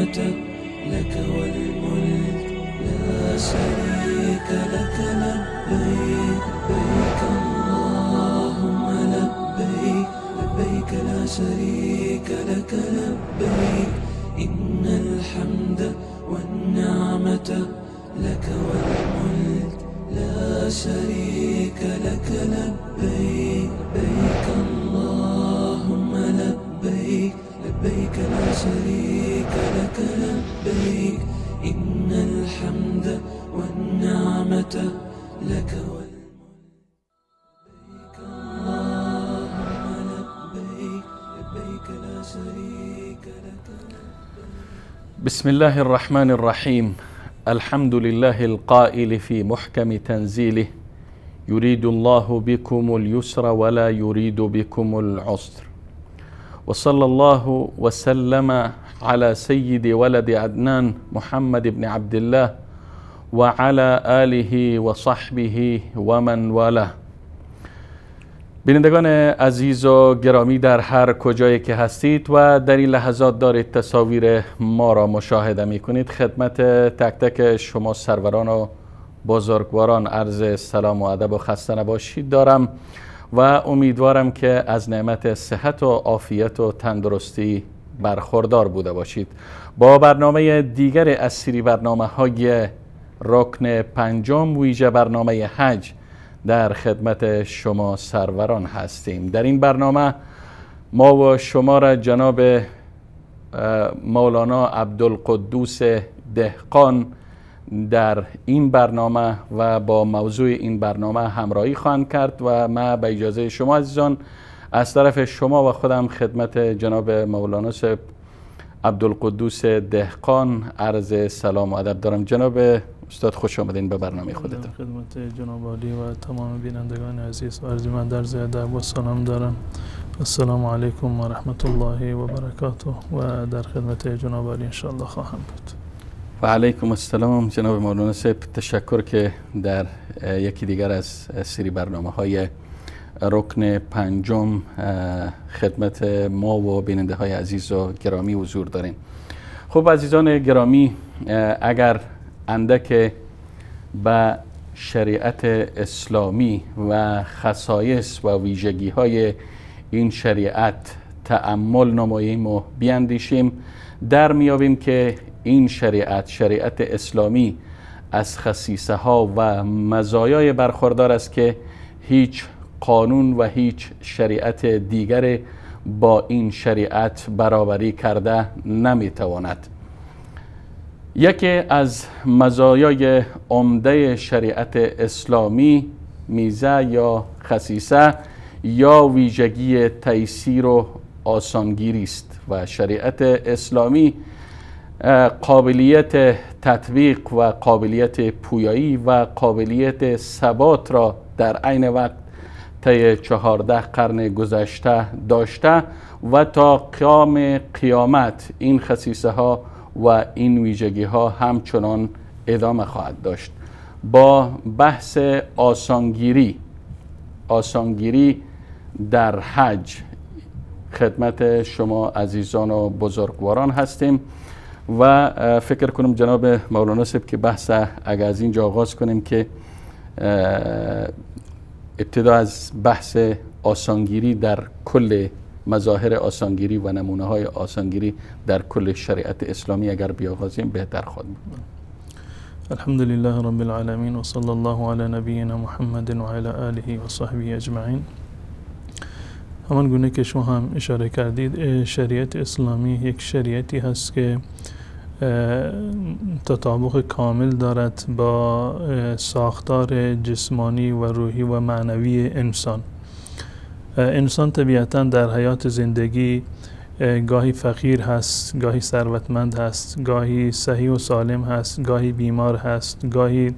والنعمة لك والملك لا شريك لك. لبيك لبيك اللهم لبيك لبيك لا شريك لك. لبيك إن الحمد والنعمة لك والملك لا شريك لك. لبيك لبيك اللهم لبيك لبيك لا شريك لك. لبيك إن الحمد والنعمة لك والملك لبيك اللهم لبيك لبيك لا شريك لك. بسم الله الرحمن الرحيم. الحمد لله القائل في محكم تنزيله يريد الله بكم اليسر ولا يريد بكم العسر، وصلى الله وسلم على سيد ولد عدنان محمد بن عبد الله وعلى آله وصحبه ومن والاه. بینندگان عزیز و گرامی در هر کجایی که هستید و در این لحظات دارید تصاویر ما را مشاهده می کنید، خدمت تک تک شما سروران و بزرگواران عرض سلام و ادب و خسته نباشید دارم و امیدوارم که از نعمت صحت و عافیت و تندرستی برخوردار بوده باشید. با برنامه دیگر از سری برنامه‌های رکن پنجم ویژه برنامه حج در خدمت شما سروران هستیم. در این برنامه ما و شما را جناب مولانا عبدالقدوس دهقان در این برنامه و با موضوع این برنامه همراهی خواهند کرد و ما به اجازه شما عزیزان از طرف شما و خودم خدمت جناب مولانا صاحب عبدالقدوس دهقان عرض سلام و ادب دارم. جناب استاد خوش آمدین به برنامه خودتون. خدمت جناب عالی و تمام بینندگان عزیز و ارجمند در ادب و سلام دارم. السلام علیکم و رحمت الله و برکاته و در خدمت جناب عالی ان شاء الله خواهم بود. و علیکم السلام جناب مولانا صاحب، تشکر که در یکی دیگر از سری برنامه‌های رکن پنجم خدمت ما و بیننده های عزیز و گرامی حضور دارین. خب عزیزان گرامی، اگر اندک به شریعت اسلامی و خصایص و ویژگی های این شریعت تأمل نماییم و بیاندیشیم، در میابیم که این شریعت اسلامی از خصیصه ها و مزایای برخوردار است که هیچ قانون و هیچ شریعت دیگر با این شریعت برابری کرده نمیتواند. یکی از مزایای عمده شریعت اسلامی میزه یا خصیصه یا ویژگی تیسیر و آسانگیری است و شریعت اسلامی قابلیت تطبیق و قابلیت پویایی و قابلیت ثبات را در عین وقت طی 14 قرن گذشته داشته و تا قیامت این خصیصه ها و این ویژگی ها همچنان ادامه خواهد داشت. با بحث آسانگیری در حج خدمت شما عزیزان و بزرگواران هستیم و فکر کنم جناب مولانا صاحب که بحث اگر از اینجا آغاز کنیم که ابتدا از بحث آسانگیری در کل مظاهر آسانگیری و نمونه های آسانگیری در کل شریعت اسلامی اگر بیاغازیم بهتر خواهد بود. الحمد لله رب العالمین و صلی الله علی نبینا محمد و علی آله و صحبه اجمعین. همان گونه که شما هم اشاره کردید، شریعت اسلامی یک شریعتی هست که تطابق کامل دارد با ساختار جسمانی و روحی و معنوی انسان. انسان طبیعتاً در حیات زندگی گاهی فقیر هست، گاهی ثروتمند هست، گاهی صحیح و سالم هست، گاهی بیمار هست، گاهی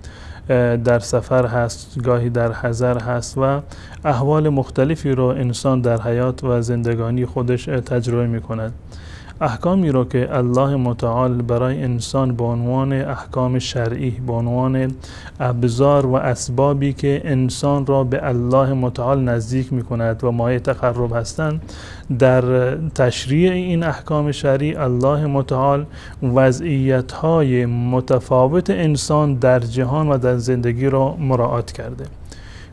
در سفر هست، گاهی در حضر هست و احوال مختلفی رو انسان در حیات و زندگانی خودش تجربه می کند. احکامی رو که الله متعال برای انسان به عنوان احکام شرعی، به عنوان ابزار و اسبابی که انسان را به الله متعال نزدیک می کند و مایه تقرب هستند، در تشریع این احکام شرعی الله متعال وضعیت‌های متفاوت انسان در جهان و در زندگی را مراعات کرده.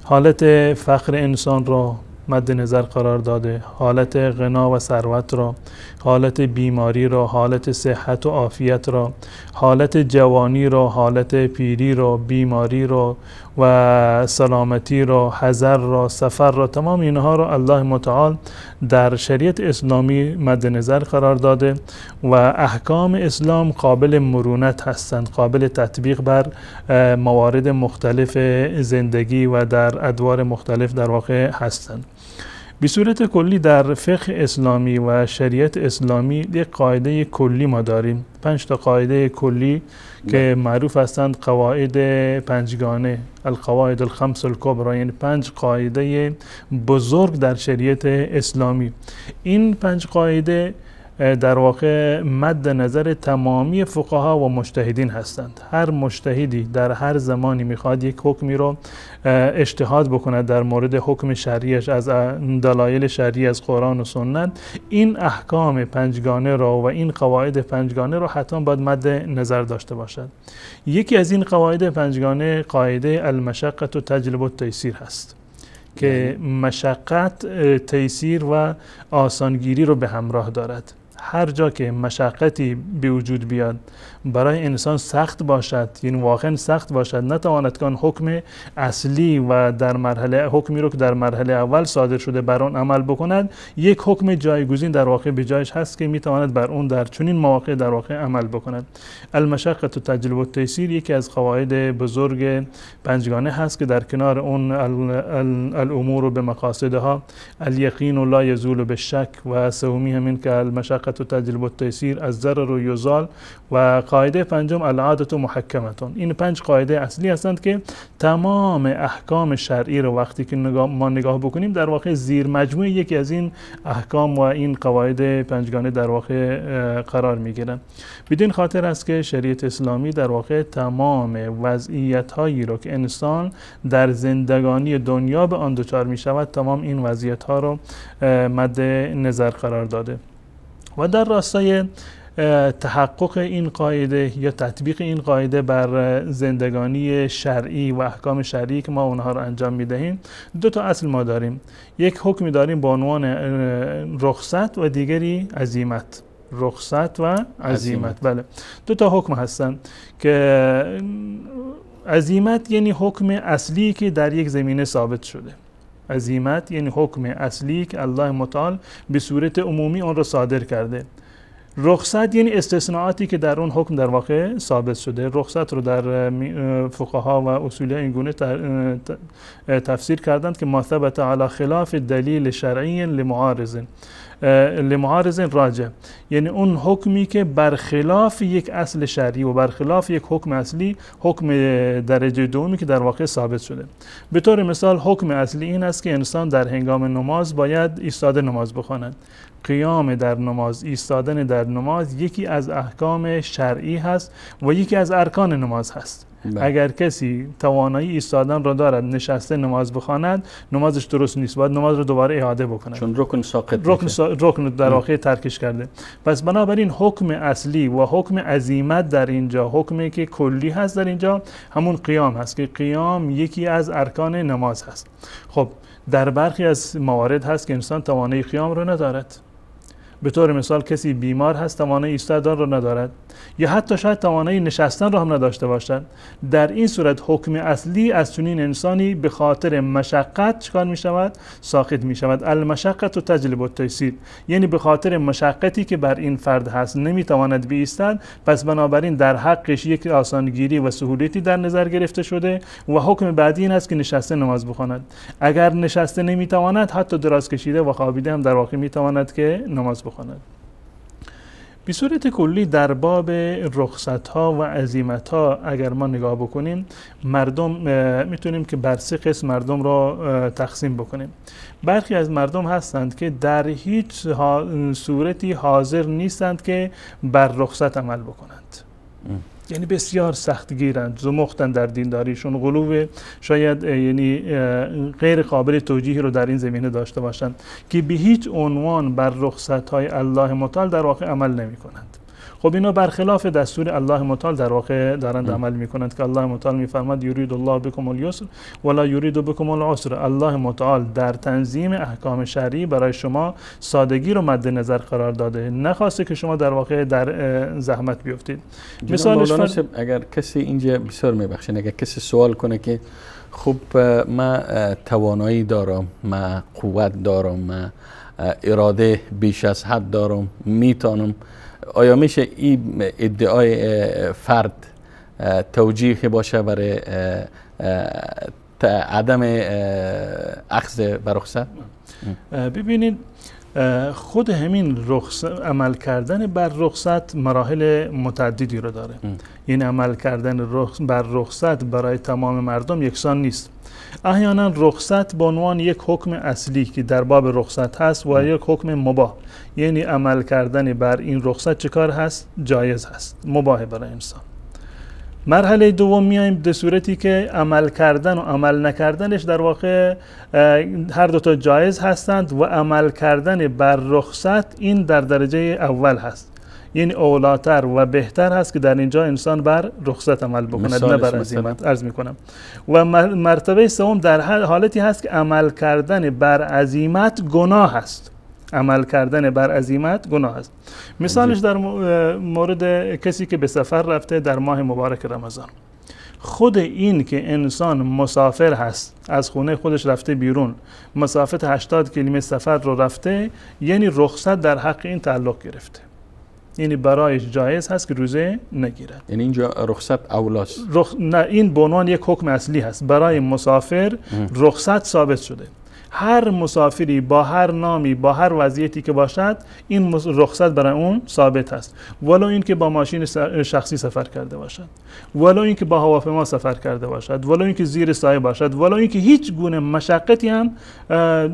حالت فقر انسان را مد نظر قرار داده، حالت غنا و ثروت را، حالت بیماری را، حالت صحت و عافیت را، حالت جوانی را، حالت پیری را، بیماری را و سلامتی را، حضر را، سفر را، تمام اینها را الله متعال در شریعت اسلامی مد نظر قرار داده و احکام اسلام قابل مرونت هستند، قابل تطبیق بر موارد مختلف زندگی و در ادوار مختلف در واقع هستند. به صورت کلی در فقه اسلامی و شریعت اسلامی یک قاعده کلی ما داریم، 5 تا قاعده کلی که معروف هستند قواعد پنجگانه، القواعد الخمس الکبری، یعنی 5 قاعده بزرگ در شریعت اسلامی. این 5 قاعده در واقع مد نظر تمامی فقها و مجتهدین هستند. هر مجتهدی در هر زمانی میخواد یک حکمی رو اجتهاد بکند در مورد حکم شرعیش از دلایل شرعی از قرآن و سنت، این احکام پنجگانه را و این قواعد پنجگانه را حتما باید مد نظر داشته باشد. یکی از این قواعد پنجگانه قاعده المشقة تجلب التیسیر هست که مشقت تیسیر و آسانگیری رو به همراه دارد. هر جا که مشقتی به وجود بیاد برای انسان سخت باشد، یعنی واقعا سخت باشد، نتواند که آن حکم اصلی و در مرحله حکمی رو که در مرحله اول صادر شده بر آن عمل بکند، یک حکم جایگزین در واقع به جایش هست که میتواند بر اون در چنین مواقع در واقع عمل بکند. المشقة تجلب التیسیر یکی از قواعد بزرگ پنجگانه هست که در کنار اون الامور به مقاصدها، الیقین لا یزول بالشک و سومی همین که المشقة تجلب التیسیر الضرر یزال و قاعده پنجم العادة محکمة. این 5 قاعده اصلی هستند که تمام احکام شرعی رو وقتی که ما نگاه بکنیم در واقع زیر مجموعه یکی از این احکام و این قواعد پنجگانه در واقع قرار میگیرن. بدین خاطر است که شریعت اسلامی در واقع تمام وضعیت هایی رو که انسان در زندگانی دنیا به آن دچار می شود، تمام این وضعیت ها رو مد نظر قرار داده و در راستای تحقق این قاعده یا تطبیق این قاعده بر زندگانی شرعی و احکام شرعی که ما اونها رو انجام میدهیم، 2 تا اصل ما داریم. یک حکمی داریم با عنوان رخصت و دیگری عزیمت. رخصت و عزیمت، بله 2 تا حکم هستن که عزیمت یعنی حکم اصلی که در یک زمینه ثابت شده. عزیمت یعنی حکم اصلی که الله متعال به صورت عمومی اون رو صادر کرده. رخصت یعنی استثناءاتی که در اون حکم در واقع ثابت شده. رخصت رو در فقها و اصولی این گونه تفسیر کردند که ما ثبت علی خلاف دلیل شرعی لمعارض راجع، یعنی اون حکمی که برخلاف یک اصل شرعی و برخلاف یک حکم اصلی، حکم درجه دومی که در واقع ثابت شده. به طور مثال حکم اصلی این است که انسان در هنگام نماز باید ایستاده نماز بخواند. قیام در نماز، ایستادن در نماز یکی از احکام شرعی هست و یکی از ارکان نماز هست. اگر کسی توانایی ایستادن را دارد نشسته نماز بخواند، نمازش درست نیست، باید نماز رو دوباره اعاده بکند، چون رکن در واقع ترکش کرده. پس بنابراین حکم اصلی و حکم عزیمت در اینجا، حکمی که کلی هست در اینجا همون قیام هست که قیام یکی از ارکان نماز هست. خب در برخی از موارد هست که انسان توانایی قیام رو ندارد. به طور مثال کسی بیمار هست، توانایی ایستادن رو ندارد یا حتی شاید توانایی نشستن رو هم نداشته باشد. در این صورت حکم اصلی از چنین انسانی به خاطر مشقت چکار می شود؟ ساقط می شود. المشقة تجلب التیسیر، یعنی به خاطر مشقتی که بر این فرد هست نمی تواند بایستد، پس بنابراین در حقش یک آسانگیری و سهولتی در نظر گرفته شده و حکم بعدی این است که نشسته نماز بخواند. اگر نشسته نمی تواند، حتی دراز کشیده و خوابیده هم در واقع می تواند که نماز بخواند. به صورت کلی در باب رخصت ها و عزیمت ها اگر ما نگاه بکنیم، مردم میتونیم که بر 3 قسم مردم را تقسیم بکنیم. برخی از مردم هستند که در هیچ صورتی حاضر نیستند که بر رخصت عمل بکنند. یعنی بسیار سختگیرند، زمختند در دینداریشون، غلو شاید یعنی غیر قابل توجیهی رو در این زمینه داشته باشند که به هیچ عنوان بر رخصت‌های الله متعال در واقع عمل نمی‌کنند. خب اینا برخلاف دستور الله متعال در واقع دارند عمل می‌کنند که الله متعال می‌فرماد یرید الله بكم اليسر ولا یرید بكم العسر. الله متعال در تنظیم احکام شرعی برای شما سادگی رو مد نظر قرار داده، نخواسته که شما در واقع در زحمت بیفتید. مثالش اگر کسی اینجا بسیار میبخشین، اگر کسی سوال کنه که خب ما توانایی دارم، ما قوت دارم، ما اراده بیش از حد دارم، میتونم، آیا میشه این ادعای فرد توجیه باشه برای عدم اخذ بر رخصت؟ ببینید خود همین عمل کردن بر رخصت مراحل متعددی رو داره. این عمل کردن بر رخصت برای تمام مردم یکسان نیست. احیانا رخصت به عنوان یک حکم اصلی که در باب رخصت هست و یک حکم مباح، یعنی عمل کردن بر این رخصت چه کار هست؟ جایز هست، مباح برای انسان. مرحله دوم میایم به صورتی که عمل کردن و عمل نکردنش در واقع هر دوتا جایز هستند و عمل کردن بر رخصت این در درجه اول هست، یعنی اولاتر و بهتر هست که در اینجا انسان بر رخصت عمل بکند نه بر عزیمت. عرض میکنم و مرتبه سوم در حالتی هست که عمل کردن بر عزیمت گناه است. عمل کردن بر عزیمت گناه است. مثالش در مورد کسی که به سفر رفته در ماه مبارک رمضان، خود این که انسان مسافر هست، از خونه خودش رفته بیرون، مسافت 80 کیلومتر سفر رو رفته، یعنی رخصت در حق این تعلق گرفته، یعنی برایش جایز هست که روزه نگیرد. یعنی اینجا رخصت اولاست. نه، این به عنوان یک حکم اصلی هست. برای مسافر رخصت ثابت شده. هر مسافری با هر نامی، با هر وضعیتی که باشد، این رخصت برای اون ثابت است، ولو این که با ماشین شخصی سفر کرده باشد، ولو این که با هواپیما سفر کرده باشد، ولو این که زیر سایه باشد، ولو این که هیچ گونه مشقتی هم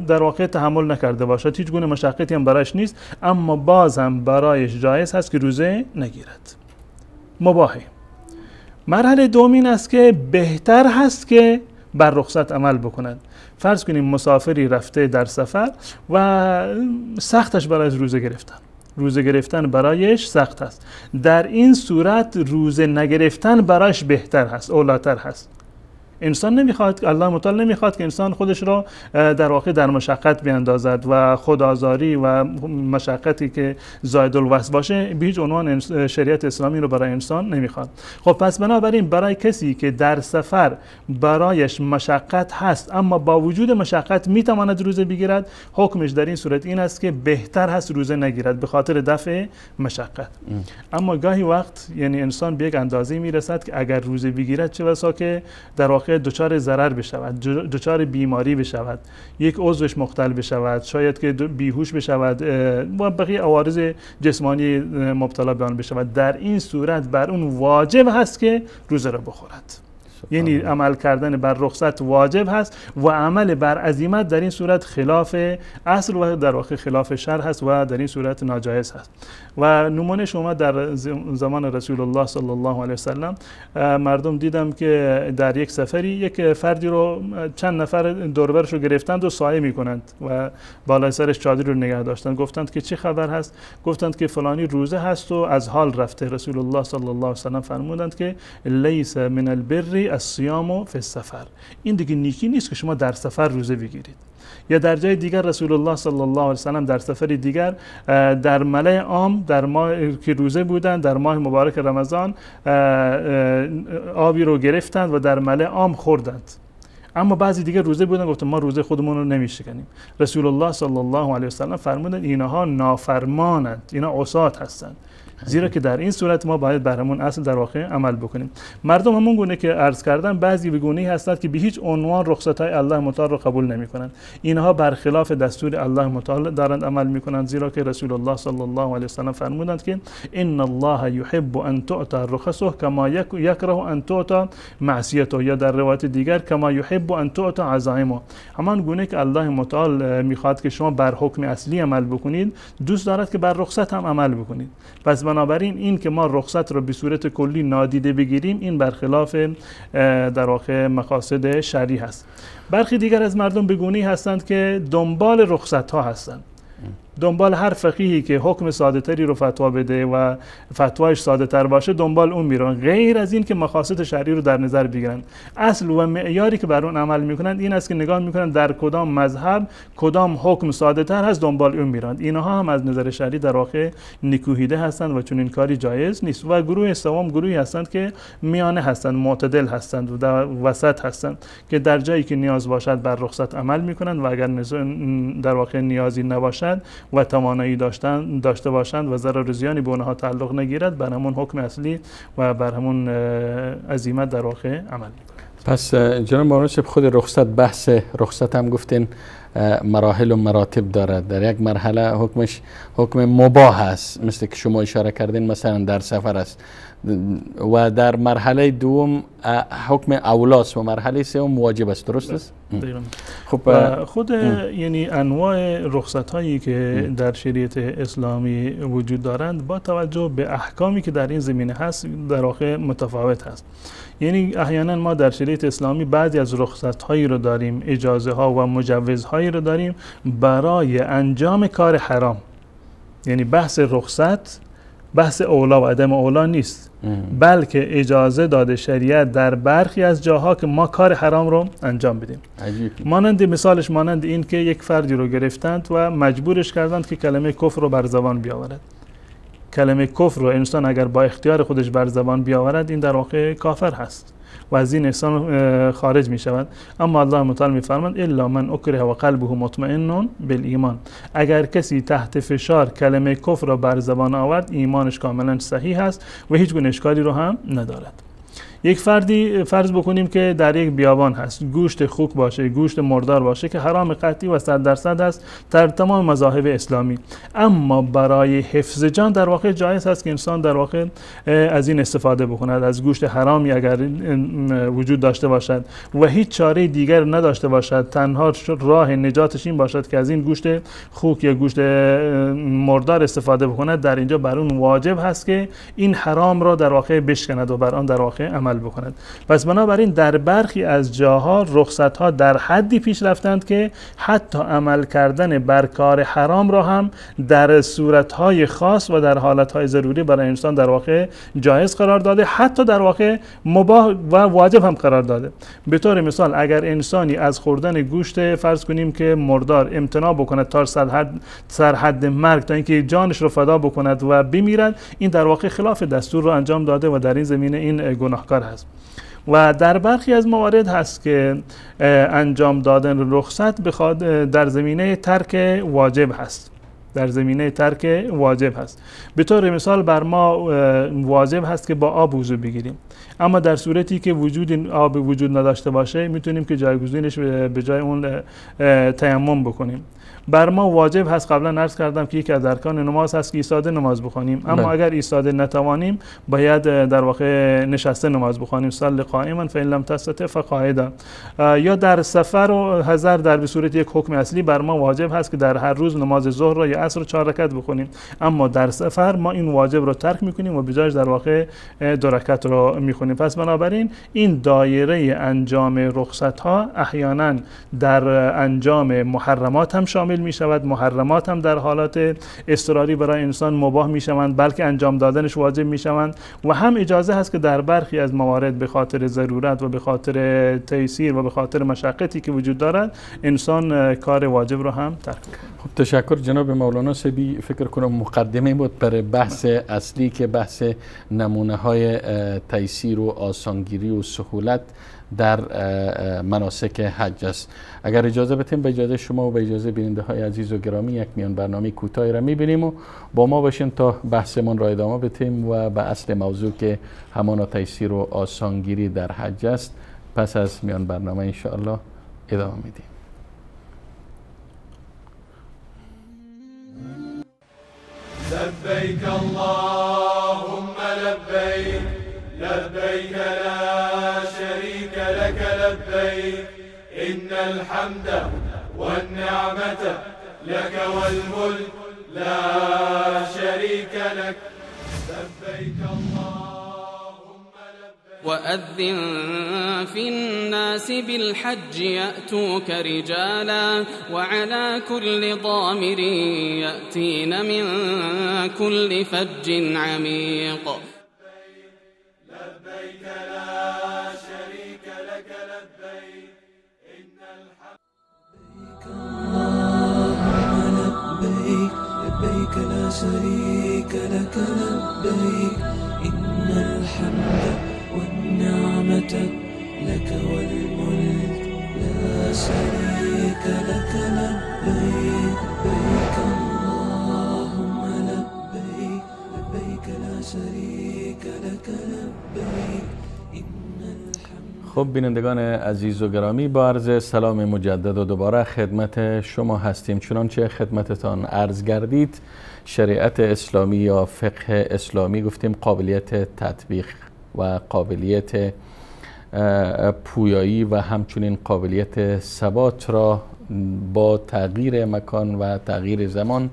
در واقع تحمل نکرده باشد، هیچ گونه مشقتی هم برایش نیست، اما باز هم برایش جایز هست که روزه نگیرد، مباحه. مرحله دومین است که بهتر هست که بر رخصت عمل بکند. فرض کنیم مسافری رفته در سفر و سختش برای روزه گرفتن برایش سخت است. در این صورت روزه نگرفتن برایش بهتر هست، اولاتر هست. انسان نمیخواد، الله متعال نمیخواد که انسان خودش را در واقع در مشقت بیاندازد و خودآزاری و مشقتی که زائد الوصف باشه به هیچ عنوان شریعت اسلامی رو برای انسان نمیخواد. خب پس بنابراین برای کسی که در سفر برایش مشقت هست اما با وجود مشقت میتواند روزه بگیرد، حکمش در این صورت این است که بهتر هست روزه نگیرد به خاطر دفع مشقت. اما گاهی وقت یعنی انسان به یک اندازه میرسد که اگر روزه بگیرد چه بسا که در واقع دچار ضرر بشود، دچار بیماری بشود، یک عضوش مختل بشود، شاید که بیهوش بشود و بقیه عوارض جسمانی مبتلا به آن بشود. در این صورت بر اون واجب هست که روزه را بخورد. یعنی عمل کردن بر رخصت واجب هست و عمل بر عزیمت در این صورت خلاف اصل و در واقع خلاف شرع هست و در این صورت ناجایز هست. و نمونه شما در زمان رسول الله صلی الله علیه وسلم مردم دیدم که در یک سفری یک فردی رو چند نفر دور و برش رو گرفتند و سایه میکنند و بالای سرش چادری رو نگه داشتند. گفتند که چه خبر هست؟ گفتند که فلانی روزه هست و از حال رفته. رسول الله صلی الله علیه وسلم فرمودند که لیس من البر الصیام فی السفر، این دیگه نیکی نیست که شما در سفر روزه بگیرید. یا در جای دیگر رسول الله صلی الله علیه وسلم در سفری دیگر در ملأ عام در ماه که روزه بودند در ماه مبارک رمضان آبی رو گرفتند و در ملأ عام خوردند. اما بعضی دیگه روزه بودن گفتن ما روزه خودمون رو نمیشکنیم. رسول الله صلی الله علیه وسلم فرمودند اینها نافرمانند، اینا عصات هستند. زیرا که در این صورت ما باید بر همون اصل در واقع عمل بکنیم. مردم همون گونه که عرض کردم بعضی به گونه‌ای هستند که به هیچ عنوان رخصت‌های الله متعال رو قبول نمی‌کنند. اینها برخلاف دستور الله متعال دارند عمل می‌کنند، زیرا که رسول الله صلی الله علیه و سلم فرمودند که ان الله یحب ان تعطى رخصه کما یکره ان تعطى معصیته، یا در روایت دیگر کما یحب ان تعطى عزائمه. همان گونه که الله متعال می‌خواد که شما بر حکم اصلی عمل بکنید، دوست دارد که بر رخصت هم عمل بکنید. پس بنابراین این که ما رخصت رو به صورت کلی نادیده بگیریم، این برخلاف در واقع مقاصد شرعی هست. برخی دیگر از مردم به گونه‌ای هستند که دنبال رخصت ها هستند، دنبال هر فقیهی که حکم ساده تری رو فتوا بده و فتوایش ساده تر باشه دنبال اون میرن، غیر از این که مقاصد شرعی رو در نظر بگیرن. اصل و معیاری که بر اون عمل میکنند این است که نگاه میکنند در کدام مذهب کدام حکم ساده تر هست، دنبال اون میرن. اینها هم از نظر شرعی در واقع نکوهیده هستند و چون این کاری جایز نیست. و گروه سوم گروهی هستند که میانه هستند، معتدل هستند و در وسط هستند که در جایی که نیاز باشد بر رخصت عمل میکنند و اگر در واقع نیازی نباشد و توانایی داشته باشند و ضرر و زیانی به اونها تعلق نگیرد، بر همون حکم اصلی و بر همون عزیمت در واقع عمل میکنند. پس جناب مولانا صاحب خود رخصت، بحث رخصت هم گفتین مراحل و مراتب دارد. در یک مرحله حکمش حکم مباح است، مثل که شما اشاره کردین، مثلا در سفر است، و در مرحله دوم حکم اولاست و مرحله سوم واجب است. درست است؟ خب خود یعنی انواع رخصت هایی که در شریعت اسلامی وجود دارند با توجه به احکامی که در این زمینه هست در واقع متفاوت هست. یعنی احیانا ما در شریعت اسلامی بعضی از رخصت هایی رو داریم، اجازه ها و مجوزهایی رو داریم برای انجام کار حرام. یعنی بحث رخصت بحث اولا و عدم اولا نیست، بلکه اجازه داده شریعت در برخی از جاها که ما کار حرام رو انجام بدیم. مانند مثالش مانند این که یک فردی رو گرفتند و مجبورش کردند که کلمه کفر رو بر زبان بیاورد. کلمه کفر رو انسان اگر با اختیار خودش بر زبان بیاورد، این در واقع کافر هست و از این انسان خارج می شود. اما الله متعال می فرماند الا من اکره و قلبه مطمئن بالایمان. اگر کسی تحت فشار کلمه کفر را بر زبان آورد، ایمانش کاملا صحیح است و هیچ گونه اشکالی رو هم ندارد. یک فردی فرض بکنیم که در یک بیابان هست، گوشت خوک باشه، گوشت مردار باشه که حرام قطعی و 100% هست در تمام مذاهب اسلامی، اما برای حفظ جان در واقع جایز هست که انسان در واقع از این استفاده بکند، از گوشت حرامی اگر وجود داشته باشد و هیچ چاره دیگر نداشته باشد، تنها راه نجاتش این باشد که از این گوشت خوک یا گوشت مردار استفاده بکند، در اینجا بر اون واجب هست که این حرام را در واقع بشکند و بر آن در واقع عمل بکند. پس بنابراین در برخی از جاها رخصت ها در حدی پیش رفتند که حتی عمل کردن بر کار حرام را هم در صورت های خاص و در حالت های ضروری برای انسان در واقع جایز قرار داده، حتی در واقع مباح و واجب هم قرار داده. به طور مثال اگر انسانی از خوردن گوشت فرض کنیم که مردار امتناع بکند تا سر حد مرگ، تا اینکه جانش رو فدا بکند و بمیرد، این در واقع خلاف دستور رو انجام داده و در این زمینه این گناهکار هست. و در برخی از موارد هست که انجام دادن رخصت در زمینه ترک واجب هست، در زمینه ترک واجب هست. به طور مثال بر ما واجب هست که با آب وضو بگیریم، اما در صورتی که آب وجود نداشته باشه میتونیم که جایگزینش به جای اون تیمم بکنیم. بر ما واجب هست، قبلا عرض کردم که یکی از ارکان نماز هست که ایستاده نماز بخوانیم، اما اگر ایستاده نتوانیم باید در واقع نشسته نماز بخوانیم. صل قائما فإن لم تستطع فقاعدا. یا در سفر و حضر در به صورت یک حکم اصلی بر ما واجب هست که در هر روز نماز ظهر را یا عصر 4 رکعت بخونیم، اما در سفر ما این واجب رو ترک میکنیم و به جایش در واقع 2 رکعت رو میخونیم. پس بنابراین این دایره انجام رخصت ها احیانا در انجام محرمات هم شامل می شود، محرمات هم در حالات اضطراری برای انسان مباح می شوند، بلکه انجام دادنش واجب می شوند، و هم اجازه هست که در برخی از موارد به خاطر ضرورت و به خاطر تیسیر و به خاطر مشقتی که وجود دارد انسان کار واجب رو هم ترک کنه. خب تشکر جناب مولانا سبی. فکر کنم مقدمه بود برای بحث اصلی که بحث نمونه های تیسیر و آسانگیری و سهولت در مناسک حج است. اگر اجازه بدین به اجازه شما و به اجازه بیننده های عزیز و گرامی یک میان برنامه کوتاهی را میبینیم و با ما باشین تا بحثمون را ادامه بدیم و به اصل موضوع که همان تیسیر و آسانگیری در حج است پس از میان برنامه انشاءالله ادامه میدیم. لبيك اللهم لبيك لبيك لا شريك لك لبيك إن الحمد والنعمة لك والملك لا شريك لك لبيك اللهم لبيك. وأذن في الناس بالحج يأتوك رجالا وعلى كل ضامر يأتين من كل فج عميق. لبيك لا شريك لك لبيك إن الحمد اللهم لبيك لبيك لا شريك لك لبيك إن الحمد والنعمة لك والملك لا شريك لك لبيك لبيك اللهم لبيك لبيك لا شريك لك لبيك إن الحمد. خب بینندگان عزیز و گرامی، با عرض سلام مجدد و دوباره خدمت شما هستیم. چنانچه خدمتتان عرض گردید شریعت اسلامی یا فقه اسلامی گفتیم قابلیت تطبیق و قابلیت پویایی و همچنین قابلیت ثبات را با تغییر مکان و تغییر زمان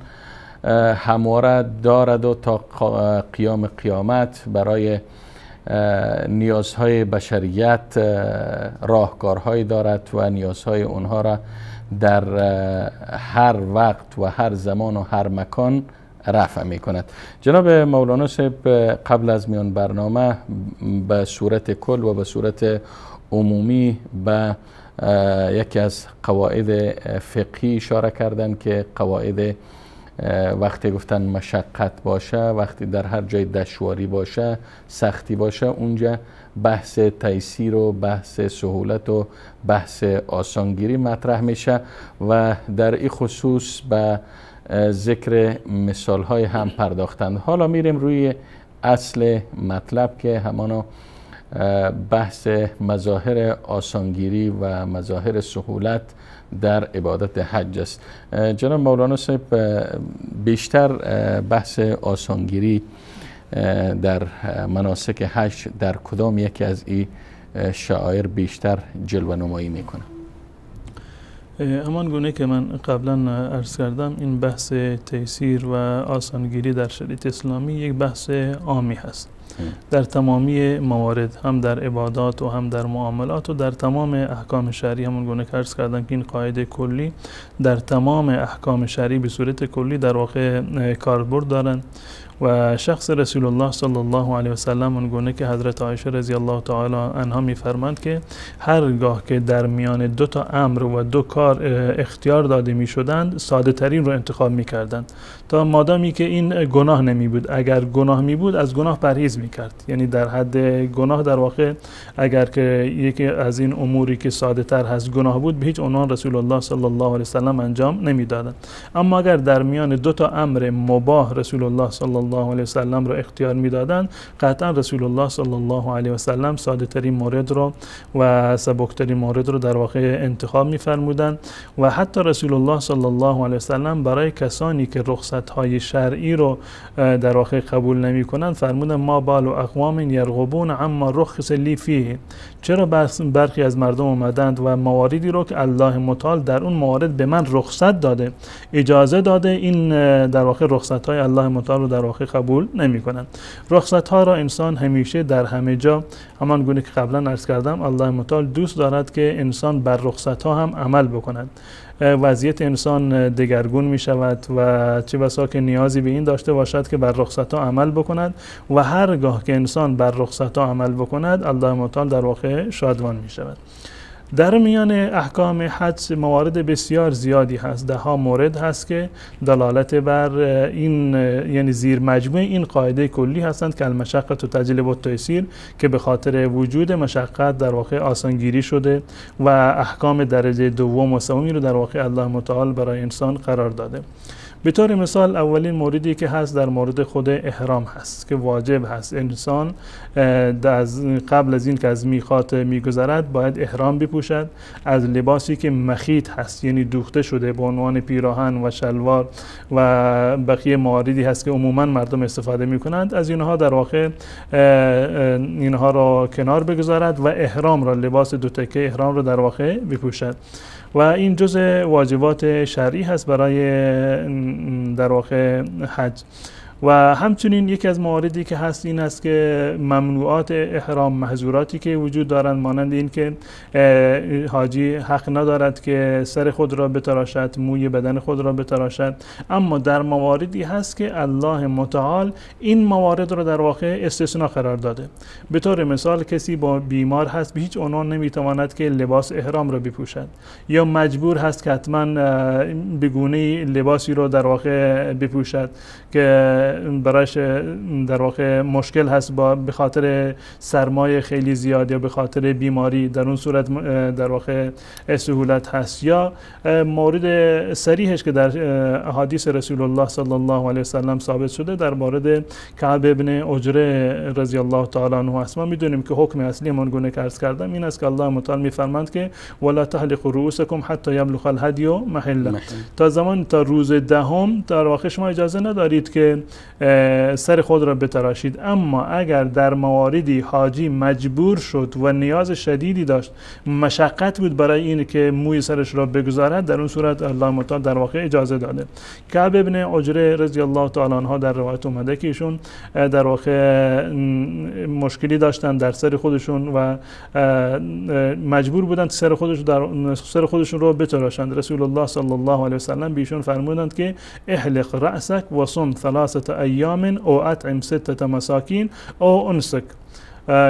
همواره دارد و تا قیام قیامت برای نیازهای بشریت راهکارهایی دارد و نیازهای اونها را در هر وقت و هر زمان و هر مکان رفع می کند. جناب مولانا صاحب قبل از میان برنامه به صورت کل و به صورت عمومی به یکی از قواعد فقهی اشاره کردن که قواعد وقتی گفتن مشقت باشه، وقتی در هر جای دشواری باشه، سختی باشه، اونجا بحث تیسیر و بحث سهولت و بحث آسانگیری مطرح میشه و در این خصوص به ذکر مثال های هم پرداختند. حالا میریم روی اصل مطلب که همانا بحث مظاهر آسانگیری و مظاهر سهولت در عبادت حج است. جناب مولانا صاحب بیشتر بحث آسانگیری در مناسک حج در کدام یکی از این شعائر بیشتر جلوه نمایی میکنه؟ همان گونه که من قبلا عرض کردم این بحث تیسیر و آسانگیری در شریعت اسلامی یک بحث عامی هست در تمامی موارد، هم در عبادات و هم در معاملات و در تمام احکام شرعی. همون گونه که عرض کردم که این قاعده کلی در تمام احکام شرعی به صورت کلی در واقع کاربرد دارند و شخص رسول الله صلی الله علیه و سلم اون گونه که حضرت عایشه رضی الله تعالی عنها میفرماند که هرگاه که در میان دو تا امر و دو کار اختیار داده میشدند ساده ترین رو انتخاب میکردند تا مادامی که این گناه نمی بود. اگر گناه می بود از گناه پرهیز میکرد، یعنی در حد گناه در واقع اگر که یکی از این اموری که ساده تر هست گناه بود به هیچ عنوان رسول الله صلی الله علیه و سلم انجام نمیدادند. اما اگر در میان دو تا امر مباح رسول الله صلی الله علیه و سلم رو اختیار میدادند قطعا رسول الله صلی الله علیه و سلم ساده ترین مورد رو و سبک ترین مورد رو در واقع انتخاب میفرمودند و حتی رسول الله صلی الله علیه و سلم برای کسانی که رخصت های شرعی رو در واقع قبول نمی کنند فرمودند ما بال اقوام یرغبون عما رخص لی فیه، چرا برخی از مردم اومدند و مواردی رو که الله متعال در اون موارد به من رخصت داده، اجازه داده، این در واقع رخصت های الله متعال رو در واقع قبول نمی کنند. رخصت ها را انسان همیشه در همه جا، همان گونه که قبلا عرض کردم، الله متعال دوست دارد که انسان بر رخصت ها هم عمل بکند. وضعیت انسان دگرگون می شود و چه بسا که نیازی به این داشته باشد که بر رخصت ها عمل بکند و هرگاه که انسان بر رخصت ها عمل بکند الله متعال در واقع شادمان می شود. در میان احکام حج موارد بسیار زیادی هست، 10 مورد هست که دلالت بر این یعنی زیر مجموعه این قاعده کلی هستند که المشقة تجلب التیسیر، که به خاطر وجود مشقت در واقع آسانگیری شده و احکام درجه دوم و سومی رو در واقع الله متعال برای انسان قرار داده. به طور مثال اولین موردی که هست در مورد خود احرام هست که واجب هست انسان قبل از این که از میقات میگذرد باید احرام بپوشد از لباسی که مخیط هست، یعنی دوخته شده به عنوان پیراهن و شلوار و بقیه مواردی هست که عموما مردم استفاده میکنند، از اینها در واقع اینها را کنار بگذارد و احرام را، لباس دو تکه احرام را در واقع بپوشد و این جزء واجبات شرعی هست برای در واقع حج. و همچنین یکی از مواردی که هست این است که ممنوعات احرام، محظوراتی که وجود دارند، مانند این که حاجی حق ندارد که سر خود را بتراشد، موی بدن خود را بتراشد، اما در مواردی هست که الله متعال این موارد را در واقع استثناء قرار داده. به طور مثال کسی با بیمار هست به هیچ عنوان نمیتواند که لباس احرام را بپوشد، یا مجبور هست که حتما به گونه لباسی را در واقع بپوشد که برایش در واقع مشکل هست به خاطر سرمایه خیلی زیاد یا به خاطر بیماری، در اون صورت در واقع سهولت هست. یا مورد صریحش که در احادیث رسول الله صلی الله علیه وسلم ثابت شده در مورد کعب ابن عجره رضی الله تعالی عنه است. ما میدونیم که حکم اصلی من گونه که عرض کردم این است که الله متعال میفرماند که ولا تحلقوا رؤوسکم حتی یبلغ الهدی محله، تا روز دهم در واقع شما اجازه ندارید که سر خود را بتراشید، اما اگر در مواردی حاجی مجبور شد و نیاز شدیدی داشت، مشقت بود برای این که موی سرش را بگذارد، در اون صورت الله متعال در واقع اجازه داده. کعب ابن عجره رضی الله تعالی عنه در روایت اومده که ایشون در واقع مشکلی داشتن در سر خودشون و مجبور بودند سر خودشون رو بتراشند. رسول الله صلی الله علیه وسلم به ایشون فرمودند که احلق رأسک و صم 3 ایام او اطعم 6 مساکین او انسک.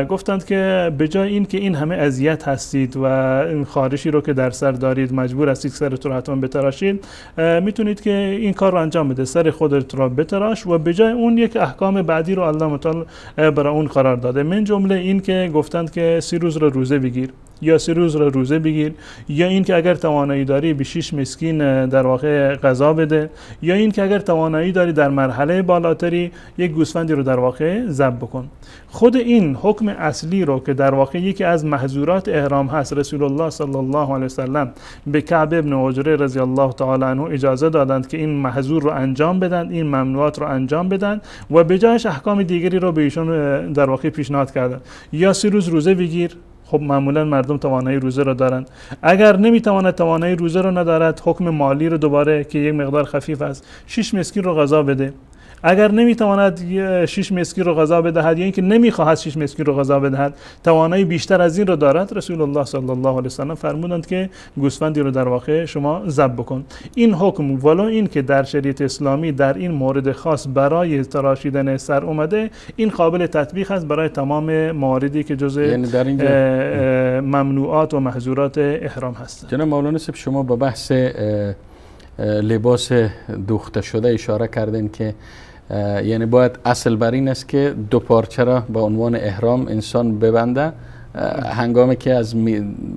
گفتند که به جای این که این همه اذیت هستید و این خارشی رو که در سر دارید مجبور هستید سرتون رو حتما بتراشید، میتونید که این کار رو انجام بده، سر خودت رو بتراش و به جای اون یک احکام بعدی رو الله متعال برای اون قرار داده. من جمله این که گفتند که 3 روز رو روزه بگیر یا 3 روز را روزه بگیر، یا این که اگر توانایی داری به 6 مسکین در واقع غذا بده، یا این که اگر توانایی داری در مرحله بالاتری یک گوسفندی رو در واقع ذبح بکن. خود این حکم اصلی رو که در واقع یکی از محظورات احرام هست، رسول الله صلی الله علیه وسلم به کعب ابن عجره رضی الله تعالی عنه اجازه دادند که این محظور رو انجام بدن، این ممنوعات رو انجام بدن و به جایش احکام دیگری رو به ایشون در واقع پیشنهاد کردند. یا 3 روز روزه بگیر، خب معمولا مردم توانایی روزه را دارند. اگر نمیتواند توانایی روزه را ندارد، حکم مالی رو دوباره که یک مقدار خفیف است، 6 مسکین رو غذا بده. اگر نمیتواند 6 مسکین رو غذا بدهد یا اینکه نمیخواهد 6 مسکین رو غذا بدهد، توانایی بیشتر از این رو دارد، رسول الله صلی الله علیه وسلم فرمودند که گوسفندی رو در واقع شما ذبح بکن. این حکم ولو این که در شریعت اسلامی در این مورد خاص برای تراشیدن سر اومده، این قابل تطبیق است برای تمام مواردی که جزء یعنی در اینجا ممنوعات و محظورات احرام هست. جناب مولانا صاحب، شما به بحث لباس دوخته شده اشاره کردین که یعنی باید اصل بر این است که 2 پارچه را به عنوان احرام انسان ببنده هنگامی که از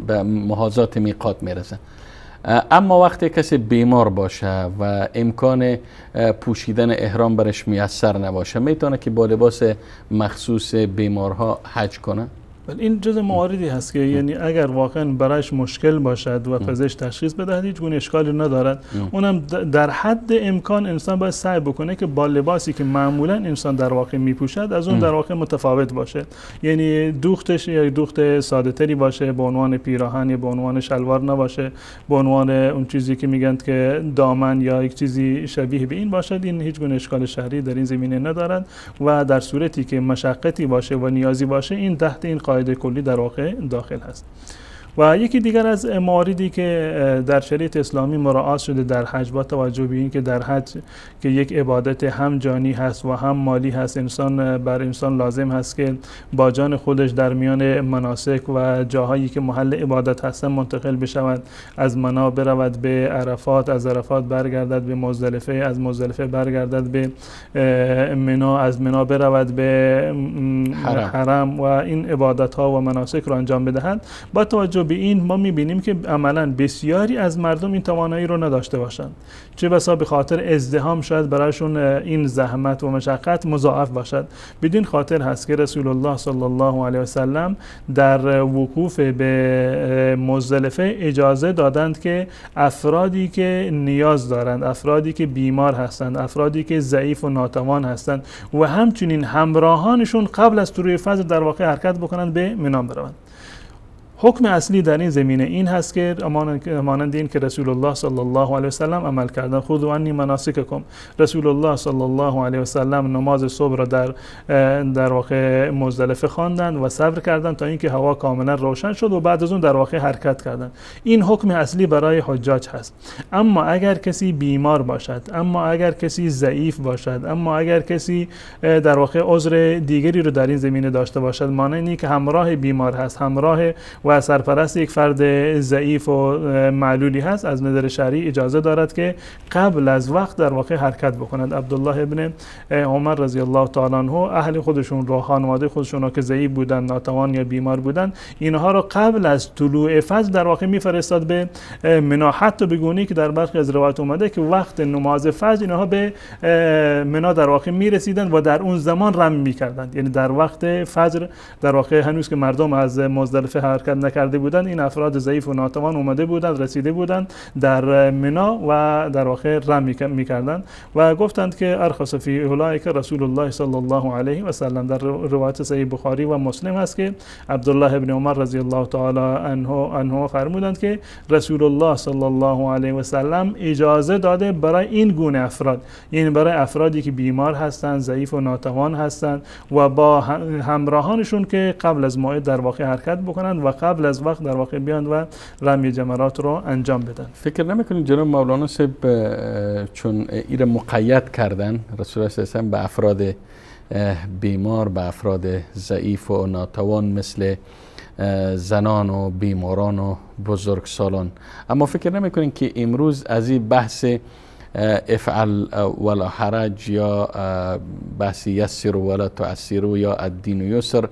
به محاذات میقات میرسه. اما وقتی کسی بیمار باشه و امکان پوشیدن احرام برش میسر نباشه، میتونه که با لباس مخصوص بیمارها حج کنه؟ این جز مواردی هست که یعنی اگر واقعا برایش مشکل باشد و پزشک تشخیص بدهد هیچ گونه اشکالی ندارد. اونم در حد امکان انسان باید سعی بکنه که با لباسی که معمولا انسان در واقع میپوشد از اون در واقع متفاوت باشه، یعنی دوختش یا دوخت ساده تری باشه، به عنوان پیراهن یا به عنوان شلوار نباشه، به عنوان اون چیزی که میگن که دامن یا یک چیزی شبیه به این باشد. این هیچ گونه اشکال شرعی در این زمینه ندارد و در صورتی که مشقتی باشه و نیازی باشه این تحت این قاعده کلی در واقع داخل هست. و یکی دیگر از مواردی که در شریعت اسلامی مراعات شده در حج، با توجه به این که در حج که یک عبادت هم جانی هست و هم مالی هست، بر انسان لازم هست که با جان خودش در میان مناسک و جاهایی که محل عبادت هستن منتقل بشود، از منا برود به عرفات، از عرفات برگردد به مزدلفه، از مزدلفه برگردد به منا، از منا برود به حرم و این عبادت ها و مناسک رو انجام بدهد. با توجه به این ما میبینیم که عملا بسیاری از مردم این توانایی رو نداشته باشند، چه بسا به خاطر ازدحام شاید برایشون این زحمت و مشقت مضاعف باشد. بدین خاطر هست که رسول الله صلی الله علیه و سلم در وقوف به مزدلفه اجازه دادند که افرادی که نیاز دارند، افرادی که بیمار هستند، افرادی که ضعیف و ناتوان هستند و همچنین همراهانشون قبل از طلوع فجر در واقع حرکت بکنند به منا بروند. حکم اصلی در این زمینه این هست که مانند این که رسول الله صلی الله علیه و سلم عمل کردن، خذوا عنی مناسککم. رسول الله صلی الله علیه و سلم نماز صبح را در واقع مزدلفه خواندند و صبر کردند تا اینکه هوا کاملا روشن شد و بعد از اون در واقع حرکت کردند. این حکم اصلی برای حجاج هست. اما اگر کسی بیمار باشد، اما اگر کسی ضعیف باشد، اما اگر کسی در واقع عذر دیگری رو در این زمینه داشته باشد، مانند اینکه همراه بیمار هست، همراه و سرپرست یک فرد ضعیف و معلولی هست، از نظر شرعی اجازه دارد که قبل از وقت در واقع حرکت بکند. عبدالله ابن عمر رضی الله تعالی عنه اهل خودشون رو، خانواده خودشون رو که ضعیف بودن، ناتوان یا بیمار بودن، اینها رو قبل از طلوع فجر در واقع میفرستاد به منا، حتی به گونه‌ای که در برخی از روایات اومده که وقت نماز فجر اینها به منا در واقع میرسیدند و در اون زمان رمی میکردند. یعنی در وقت فجر در واقع هنوز که مردم از مزدلفه حرکت نکرده بودند، این افراد ضعیف و ناتوان اومده بودند، رسیده بودند در منا و در واقع رمی میکردند و گفتند که ارخص فی اولئک رسول الله صلی الله علیه و سلم. در روایت صحیح بخاری و مسلم هست که عبدالله ابن عمر رضی الله تعالی عنه فرمودند که رسول الله صلی الله علیه و سلم اجازه داده برای این گونه افراد، یعنی برای افرادی که بیمار هستند، ضعیف و ناتوان هستند و با همراهانشون که قبل از موعد در واقع حرکت بکنند و قبل از وقت در واقع بیان و رمی جمرات رو انجام بدن. فکر نمیکنید جناب مولانا صاحب چون این مقید کردن رسول الله صلی الله علیه و به افراد بیمار، به افراد ضعیف و ناتوان مثل زنان و بیماران و بزرگسالان، اما فکر نمیکنید که امروز از این بحث افعل ولا حرج یا بحث یسر ولا تعسر یا الدین یسر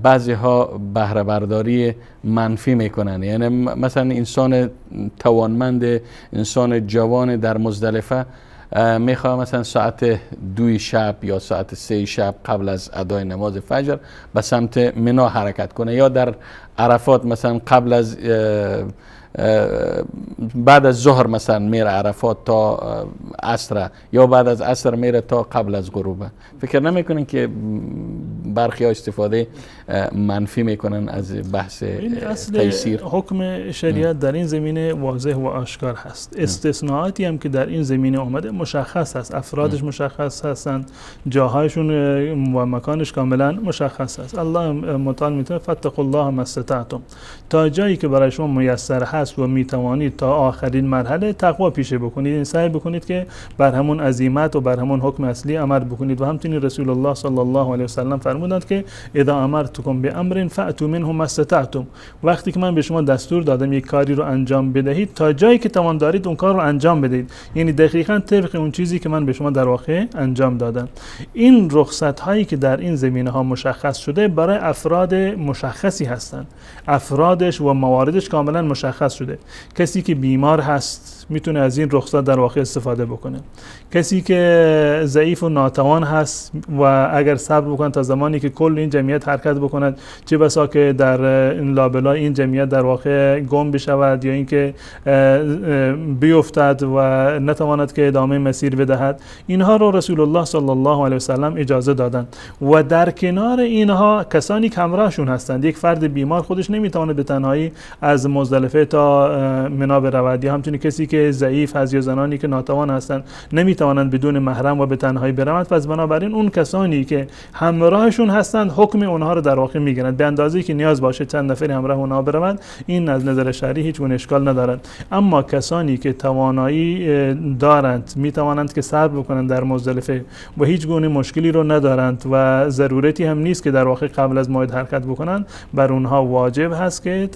بعضی ها بهره برداری منفی میکنن؟ یعنی مثلا انسان توانمند، انسان جوان در مزدلفه میخواه مثلا ساعت 2 شب یا ساعت 3 شب قبل از ادای نماز فجر به سمت منا حرکت کنه، یا در عرفات مثلا قبل از بعد از ظهر مثلا میره عرفات تا عصر، یا بعد از عصر میره تا قبل از غروب. فکر نمیکنن که برخی ها استفاده منفی میکنن از بحث تیسیر؟ حکم شریعت در این زمینه واضح و آشکار هست. استثناءاتی هم که در این زمینه آمده مشخص هست، افرادش مشخص هستند، جاهایشون و مکانش کاملا مشخص هست. الله متعال میتونه فاتقوا الله ما استطعتم، تا جایی که برای شما میسر هست و میتوانید تا آخرین مرحله تقوا پیشه بکنید، این سعی بکنید که بر همون عزیمت و بر همون حکم اصلی عمل بکنید. و همچنین رسول الله صلی الله علیه و سلم فرمودند که اذا امرتکم بامر فاتوا منه ما استطعتم، وقتی که من به شما دستور دادم یک کاری رو انجام بدهید تا جایی که توان دارید اون کار رو انجام بدهید، یعنی دقیقاً طبق اون چیزی که من به شما در واقع انجام دادم. این رخصت هایی که در این زمینه ها مشخص شده برای افراد مشخصی هستند، افرادش و مواردش کاملا مشخص شده. کسی که بیمار هست میتونه از این رخصت در واقع استفاده بکنه. کسی که ضعیف و ناتوان هست و اگر صبر بکنه تا زمانی که کل این جمعیت حرکت بکند، چه بسا که در این لابلای این جمعیت در واقع گم بشود یا اینکه بیفتد و نتواند که ادامه مسیر بدهد، اینها رو رسول الله صلی الله علیه و سلم اجازه دادند. و در کنار اینها کسانی که همراهشون هستند، یک فرد بیمار خودش نمیتواند به تنهایی از مزدلفه تا تا منا برود، یا همچنین کسی که ضعیف هست یا زنانی که ناتوان هستند نمیتوانند بدون محرم و به تنهایی بروند. پس بنابراین اون کسانی که همراهشون هستند حکم اونها رو در واقع میگیرند، به اندازه‌ای که نیاز باشه چند نفری همراه اونها بروند. این از نظر شرعی هیچ گونه اشکال ندارد. اما کسانی که توانایی دارند میتوانند که صبر بکنند در مزدلفه و هیچ گونه مشکلی رو ندارند و ضرورتی هم نیست که در واقع قبل از موعد حرکت بکنند، بر اونها واجب هست که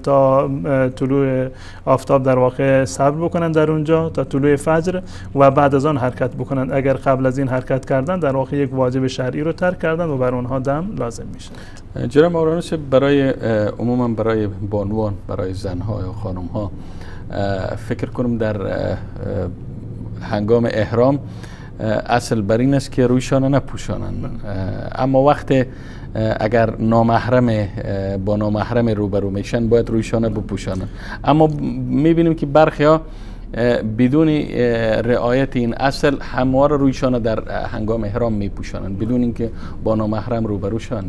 تا طلوع آفتاب در واقع صبر بکنند در اونجا تا طلوع فجر و بعد از آن حرکت بکنند. اگر قبل از این حرکت کردن در واقع یک واجب شرعی رو ترک کردن و بر اونها دم لازم میشه. جناب مولانا برای عموما برای بانوان، برای زنها یا خانمها فکر کنم در هنگام احرام اصل بر این است که رویشان نپوشانند، اما وقت اگر با نامحرم روبرو میشن باید رویشان بپوشانند. اما میبینیم که برخی ها بدون رعایت این اصل هموار رویشان در هنگام احرام میپوشانند بدون اینکه با نامحرم روبروشان.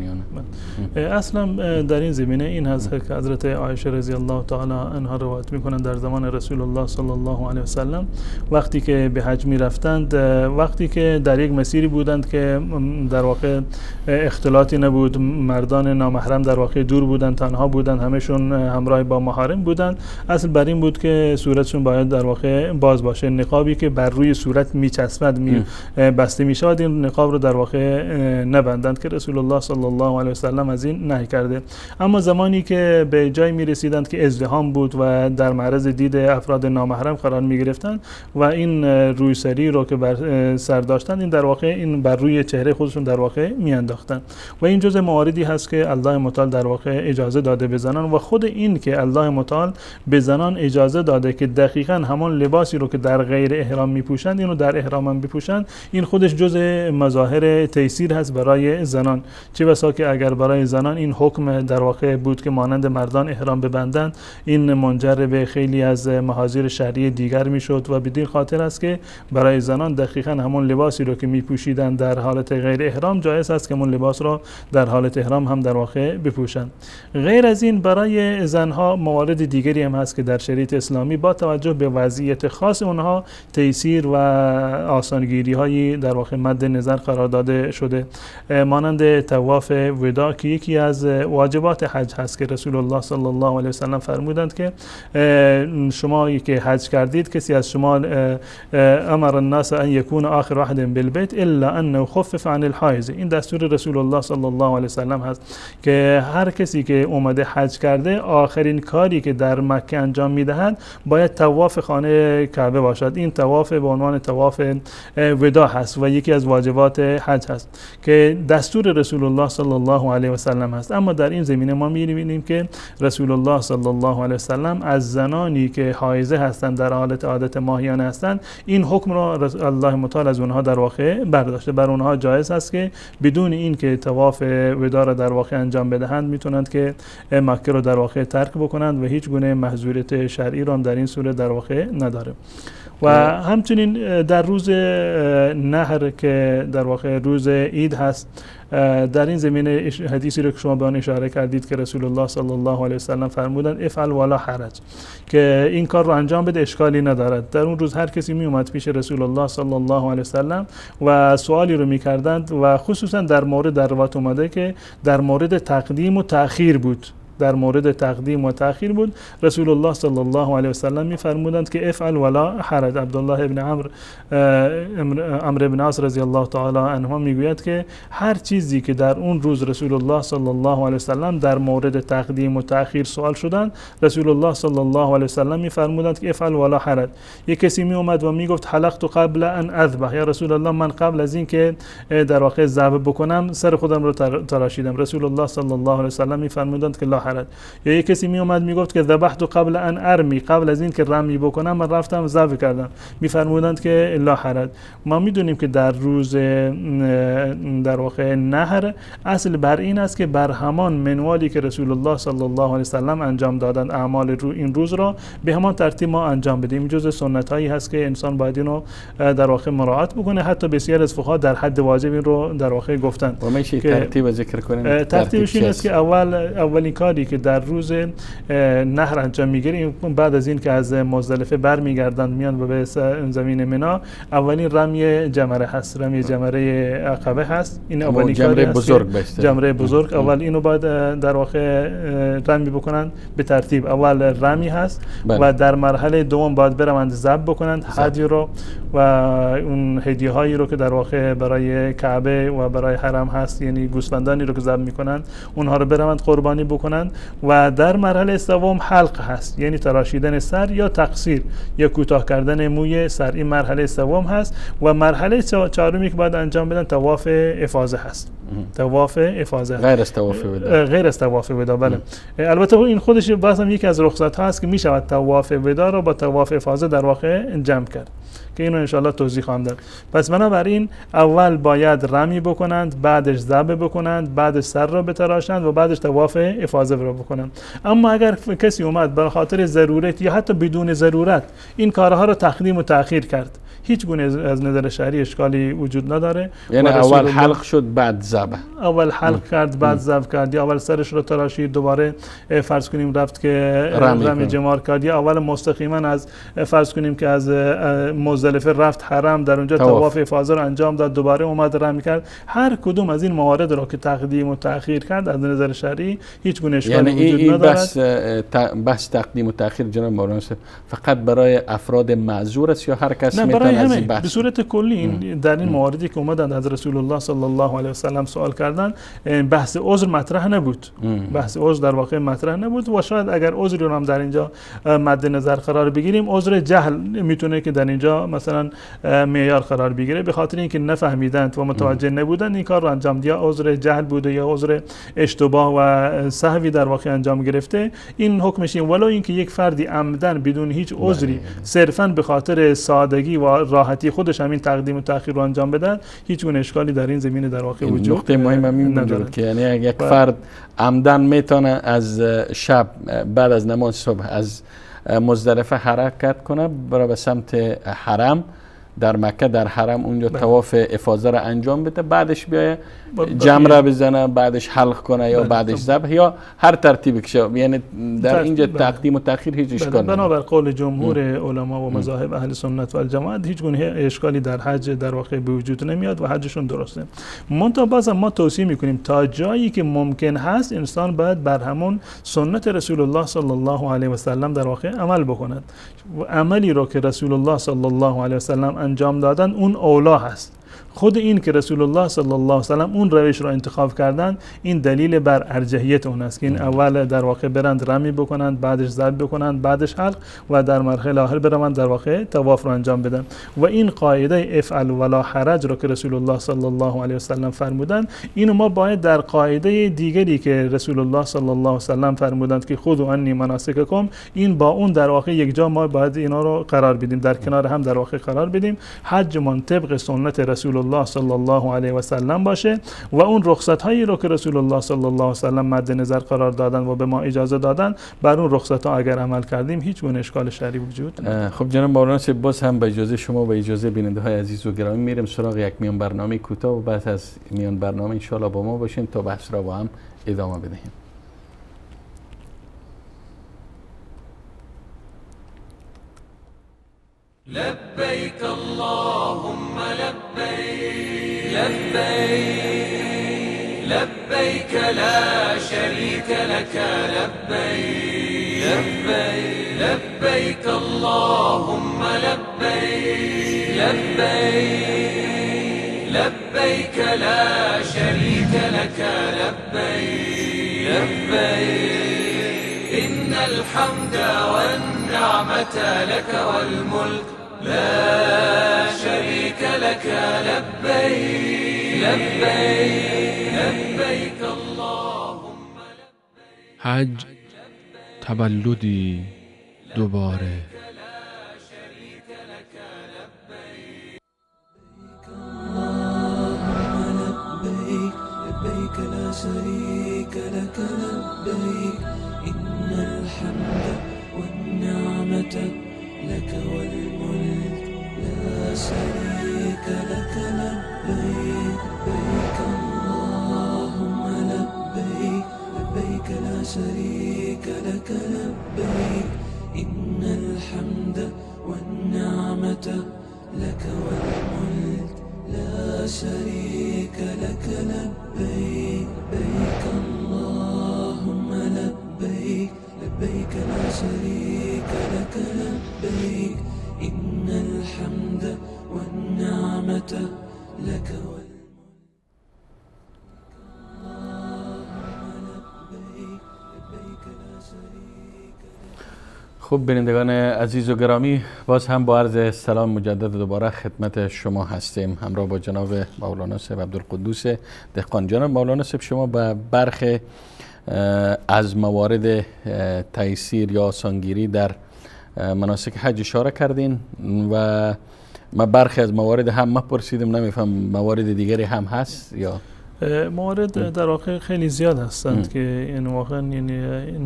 اصلا در این زمینه این هست که حضرت عایشه رضی الله تعالی عنها روایت میکنند در زمان رسول الله صلی الله علیه و سلم وقتی که به حج میرفتند، وقتی که در یک مسیری بودند که در واقع اختلاطی نبود، مردان نامحرم در واقع دور بودند، تنها بودند، همشون همراه با محارم بودند، اصل بر این بود که صورتشون باید در واقع باز باشه. نقابی که بر روی صورت میچسبد بسته میشود، این نقاب رو در واقع نبندند که رسول الله صلی الله علیه و سلم از این نهی کرده. اما زمانی که به جای میرسیدند که ازدحام بود و در معرض دید افراد نامحرم قرار میگرفتند و این رویسری رو که بر سر داشتند، این در واقع این بر روی چهره خودشون در واقع میانداختند و این جزء مواردی هست که الله متعال در واقع اجازه داده به زنان. و خود این که الله متعال به زنان اجازه داده که دقیقاً همون لباسی رو که در غیر احرام میپوشند اینو در احرام هم بپوشند، این خودش جزء مظاهر تیسیر هست برای زنان. چه بسا که اگر برای زنان این حکم در واقع بود که مانند مردان احرام ببندند، این منجر به خیلی از محاذیر شرعی دیگر میشد و بدین خاطر است که برای زنان دقیقاً همون لباسی رو که میپوشیدند در حالت غیر احرام جایز است که همون لباس رو در حالت احرام هم در واقع بپوشند. غیر از این برای زنها موارد دیگری هم هست که در شریعت اسلامی با توجه به وضعیت خاص اونها تیسیر و آسانگیری هایی در واقع مد نظر قرار داده شده، مانند طواف وداع که یکی از واجبات حج هست که رسول الله صلی الله علیه و سلم فرمودند که شما که حج کردید، کسی از شما امر الناس ان یکون آخر واحد بالبیت الا انه خفف عن الحائض. این دستور رسول الله صلی الله علیه و سلم هست که هر کسی که اومده حج کرده آخرین کاری که در مکه انجام میدهد باید طواف خانه کعبه باشد. این طواف به عنوان طواف وداع هست و یکی از واجبات حج هست که دستور رسول الله صلی الله علیه و سلم هست. اما در این زمینه ما می‌بینیم که رسول الله صلی الله علیه و سلم از زنانی که حائضه هستند، در حالت عادت ماهیانه هستند، این حکم را الله متعال از اونها در واقع برداشته. بر اونها جایز است که بدون این که طواف وداع را در واقع انجام بدهند میتونند که مکه رو در واقع ترک بکنند و هیچ گونه محظوریت شرعی را در این صورت در واقع نداره. و همچنین در روز نحر که در واقع روز عید هست، در این زمینه حدیثی رو که شما به آن اشاره کردید که رسول الله صلی الله علیه و سلم فرمودند افعل ولا حرج، که این کار رو انجام بده اشکالی ندارد. در اون روز هر کسی می اومد پیش رسول الله صلی الله علیه و سلم و سوالی رو می‌کردند و خصوصا در مورد در روایت اومده که در مورد تقدیم و تأخیر بود، در مورد تقدیم و تأخیر بود. رسول الله صلی الله علیه و سلم می‌فرمودند که افعل ولا حرج. عبدالله ابن عمرو ابن عاص رضی الله تعالی عنهما میگوید که هر چیزی که در اون روز رسول الله صلی الله علیه و سلم در مورد تقدیم و تأخیر سوال شدند، رسول الله صلی الله علیه و سلم می‌فرمودند که افعل ولا حرج. یک کسی می اومد و میگفت حلقت قبل ان اذبح، یا رسول الله من قبل از این که در واقع ذبح بکنم سر خودم رو تراشیدم. رسول الله صلی الله علیه و سلم می‌فرمودند که لا. یا یک کسی می اومد میگفت که ذبحت قبل ان ارمی، قبل از این که رمی بکنم من رفتم ذبح کردم، میفرمودند که لا حرج. ما میدونیم که در روز در واقع نحر اصل بر این است که بر همان منوالی که رسول الله صلی الله علیه و سلم انجام دادند اعمال این روز را به همان ترتیب ما انجام بدیم. جزء سنت هایی هست که انسان باید اینو در واقع مراعات بکنه. حتی بسیار از فقها در حد واجب این رو در واقع گفتند. و میشه ترتیب ذکر کنیم؟ ترتیبش این است که اولین کاری اعمالی که در روز نحر انجام میگیریم. بعد از این که از مزدلفه برمیگردند میان به زمین منا، اولین رمی جمره هست، رمی جمره عقبه هست. این اولین جمره بزرگ بسته، جمره بزرگ. اول اینو باید در واقع رمی بکنند به ترتیب. اول رمی هست و در مرحله دوم باید برند ذبح بکنند هدیه رو و اون هدیه هایی رو که در واقع برای کعبه و برای حرم هست، یعنی گوسفندانی رو که ذبح میکنند اونها رو برند قربانی بکنند. و در مرحله سوم حلق هست، یعنی تراشیدن سر یا تقصیر یا کوتاه کردن موی سر. این مرحله سوم هست. و مرحله چهارمی که باید انجام بدن طواف افاضه هست. طواف افاضه غیر از طواف وداع. غیر از طواف وداع، بله. البته این خودش بازم یکی از رخصت ها است که می شود طواف وداع رو با طواف افاضه در واقع جمع کرد، که اینو انشالله توضیح خواهم داد. پس بنابراین اول باید رمی بکنند، بعدش ذبح بکنند، بعدش سر رو بتراشند و بعدش طواف افاضه رو بکنند. اما اگر کسی اومد به خاطر ضرورت یا حتی بدون ضرورت این کارها رو تقدیم و تأخیر کرد، هیچ گونه از نظر شرعی اشکالی وجود نداره. یعنی اول حلق شد بعد ذبح، اول حلق کرد بعد ذبح کرد، یا اول سرش رو تراشید دوباره فرض کنیم رفت که رمی جمار کرد، یا اول مستقیما از فرض کنیم که از مزدلفه رفت حرم، در اونجا طواف افاضه رو انجام داد، دوباره اومد رمی کرد. هر کدوم از این موارد رو که تقدیم و تأخیر کرد از نظر شرعی هیچ گونه اشکالی وجود ندارد. بس تقدیم و تأخیر جناب مولانا فقط برای افراد معذور است یا هر کس میتونه همه به صورت کلی این در این مواردی که اومدن از رسول الله صلی الله علیه و سلم سوال کردن، بحث عذر مطرح نبود. بحث عذر در واقع مطرح نبود و شاید اگر عذری رو هم در اینجا مد نظر قرار بگیریم، عذر جهل میتونه که در اینجا مثلا معیار قرار بگیره، به خاطر اینکه نفهمیدند و متوجه نبودند این کار رو انجام دادن، یا عذر جهل بوده یا عذر اشتباه و سهوی در واقع انجام گرفته. این حکمش این، ولو اینکه یک فردی عمدن بدون هیچ عذری صرفا به خاطر سادگی و راحتی خودش همین تقدیم و تأخیر رو انجام بدن، هیچ گونه اشکالی در این زمینه در واقع وجود نقطه مهم همین نداره که یعنی یک فرد عمدن میتونه از شب بعد از نماز صبح از مزدلفه حرکت کنه برای به سمت حرم، در مکه در حرم اونجا طواف افاضه را انجام بده، بعدش بیایه جمره بزنه، بعدش حلق کنه یا بعدش ذبح یا هر ترتیبی که یعنی در اینجا تقدیم و تأخیر هیچ اشکالی نداره. بنابر قول جمهور علما و مذاهب اهل سنت و الجماعت هیچ گونه اشکالی در حج در واقع به وجود نمیاد و حجشون درسته. منتها بازم ما توصیه میکنیم تا جایی که ممکن هست انسان باید بر همون سنت رسول الله صلی الله علیه و سلم در واقع عمل بکند. و عملی رو که رسول الله صلی الله علیه و سلم انجام دادن اون اولا هست. خود این که رسول الله صلی الله علیه و سلم اون روش را انتخاب کردن، این دلیل بر ارجحیت اون است که این اول در واقع برند رمی بکنند، بعدش ذبح بکنند، بعدش حلق و در مرحله آخر برند در واقع طواف را انجام بدن. و این قاعده افعل ولا حرج را که رسول الله صلی الله علیه و سلم فرمودند، اینو ما باید در قاعده دیگری که رسول الله صلی الله علیه و سلم فرمودند که خذوا عنی مناسککم، این با اون در واقع یک جا ما باید اینا رو قرار بدیم، در کنار هم در واقع قرار بدیم. حج من طبق سنت رسول الله صلی الله علیه و سلم باشه و اون رخصت هایی رو که رسول الله صلی الله علیه و سلم مد نظر قرار دادن و به ما اجازه دادن، بر اون رخصت ها اگر عمل کردیم هیچ گونه اشکال شرعی وجود نداره. خب جناب مولانا، باز هم به اجازه شما و اجازه بیننده های عزیز و گرامی میریم سراغ یک میان برنامه کوتاه و بعد از میان برنامه ان شاء الله با ما باشین تا بحث را با هم ادامه بدهیم. لبيك اللهم لبيك لبيك لبيك لا شريك لك لبيك لبيك لبيك اللهم لبيك لبيك لبيك لا شريك لك لبيك لبيك إن الحمد والنعمة لك والملك لا شريك لك لبيك لبيك لبيك اللهم لبيك. حج تولدی دوباره. لبيك لا شريك لك لبيك إن الحمد والنعمة لك والملك لا شريك لك لبيك لبيك اللهم لبيك لبيك لا شريك لك لبيك إن الحمد والنعمة لك والملك لا شريك لك لبيك لبيك اللهم لبيك لبيك لا شريك لك لبيك إن الحمد والنعمة لك والملك خوب بینندگان عزیز و گرامی، باز هم با عرض سلام مجدد دوباره خدمت شما هستیم همراه با جناب مولانا صاحب عبدالقدوس دهقان. جناب مولانا صاحب، شما به برخی از موارد تیسیر یا آسانگیری در مناسک حج اشاره کردین و ما برخی از موارد هم پرسیدم، نمیفهم موارد دیگری هم هست یا موارد در واقع خیلی زیاد هستند که این واقعا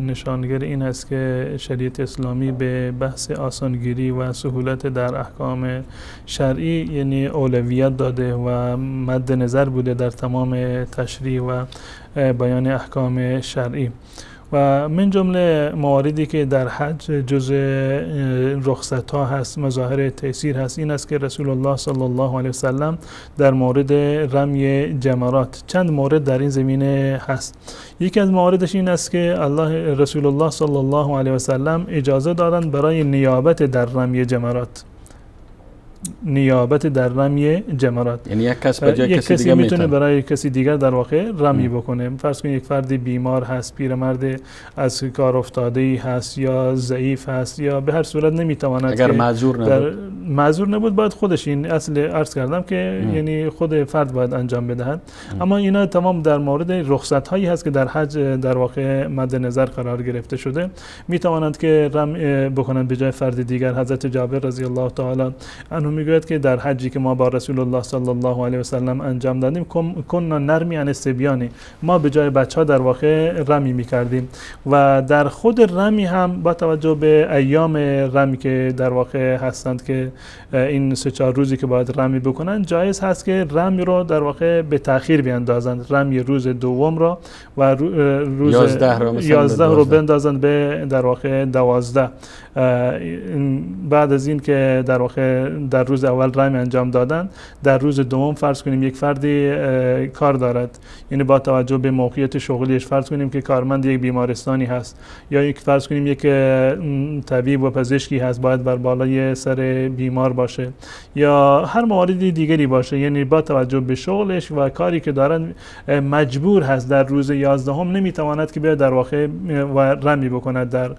نشانگر این است که شریعت اسلامی به بحث آسانگیری و سهولت در احکام شرعی یعنی اولویت داده و مد نظر بوده در تمام تشریع و بیان احکام شرعی. و من جمله مواردی که در حج جز رخصت ها هست، مظاهر تیسیر هست، این است که رسول الله صلی الله علیه وسلم در مورد رمی جمرات چند مورد در این زمینه هست. یکی از مواردش این است که رسول الله صلی الله علیه وسلم اجازه دادند برای نیابت در رمی جمرات، نیابت در رمی جمرات، یعنی یک کس به جای یک کسی دیگه میتونه برای کسی دیگر در واقع رمی بکنه. فرض کنید یک فردی بیمار هست، پیرمرد از کار افتاده ای هست یا ضعیف هست یا به هر صورت نمیتواند، اگر معذور نبود باید خودش، این اصل عرض کردم که یعنی خود فرد باید انجام بدهد. اما اینا تمام در مورد رخصت هایی هست که در حج در واقع مد نظر قرار گرفته شده، میتوانند که رم بکنند به جای فرد دیگر. حضرت جابر رضی الله تعالی عنه میگوید که در حجی که ما با رسول الله صلی الله علیه و سلم انجام دادیم کنا نرمی عن الصبیان، ما به جای بچه‌ها در واقع رمی میکردیم. و در خود رمی هم با توجه به ایام رمی که در واقع هستند که این 3-4 روزی که باید رمی بکنن، جایز هست که رمی رو در واقع به تأخیر بیاندازند. رمی روز دوم را و روز 11 رو بندازند به در واقع 12. بعد از این که در واقع در روز اول رمی انجام دادن، در روز دوم فرض کنیم یک فردی کار دارد، یعنی با توجه به موقعیت شغلیش، فرض کنیم که کارمند یک بیمارستانی هست یا یک فرض کنیم یک طبیب و پزشکی هست، باید بر بالای سر بیمار باشه یا هر مواردی دیگری باشه، یعنی با توجه به شغلش و کاری که دارن مجبور هست در روز 11 نمیتواند که بیاد در واقع و رمی بکند، در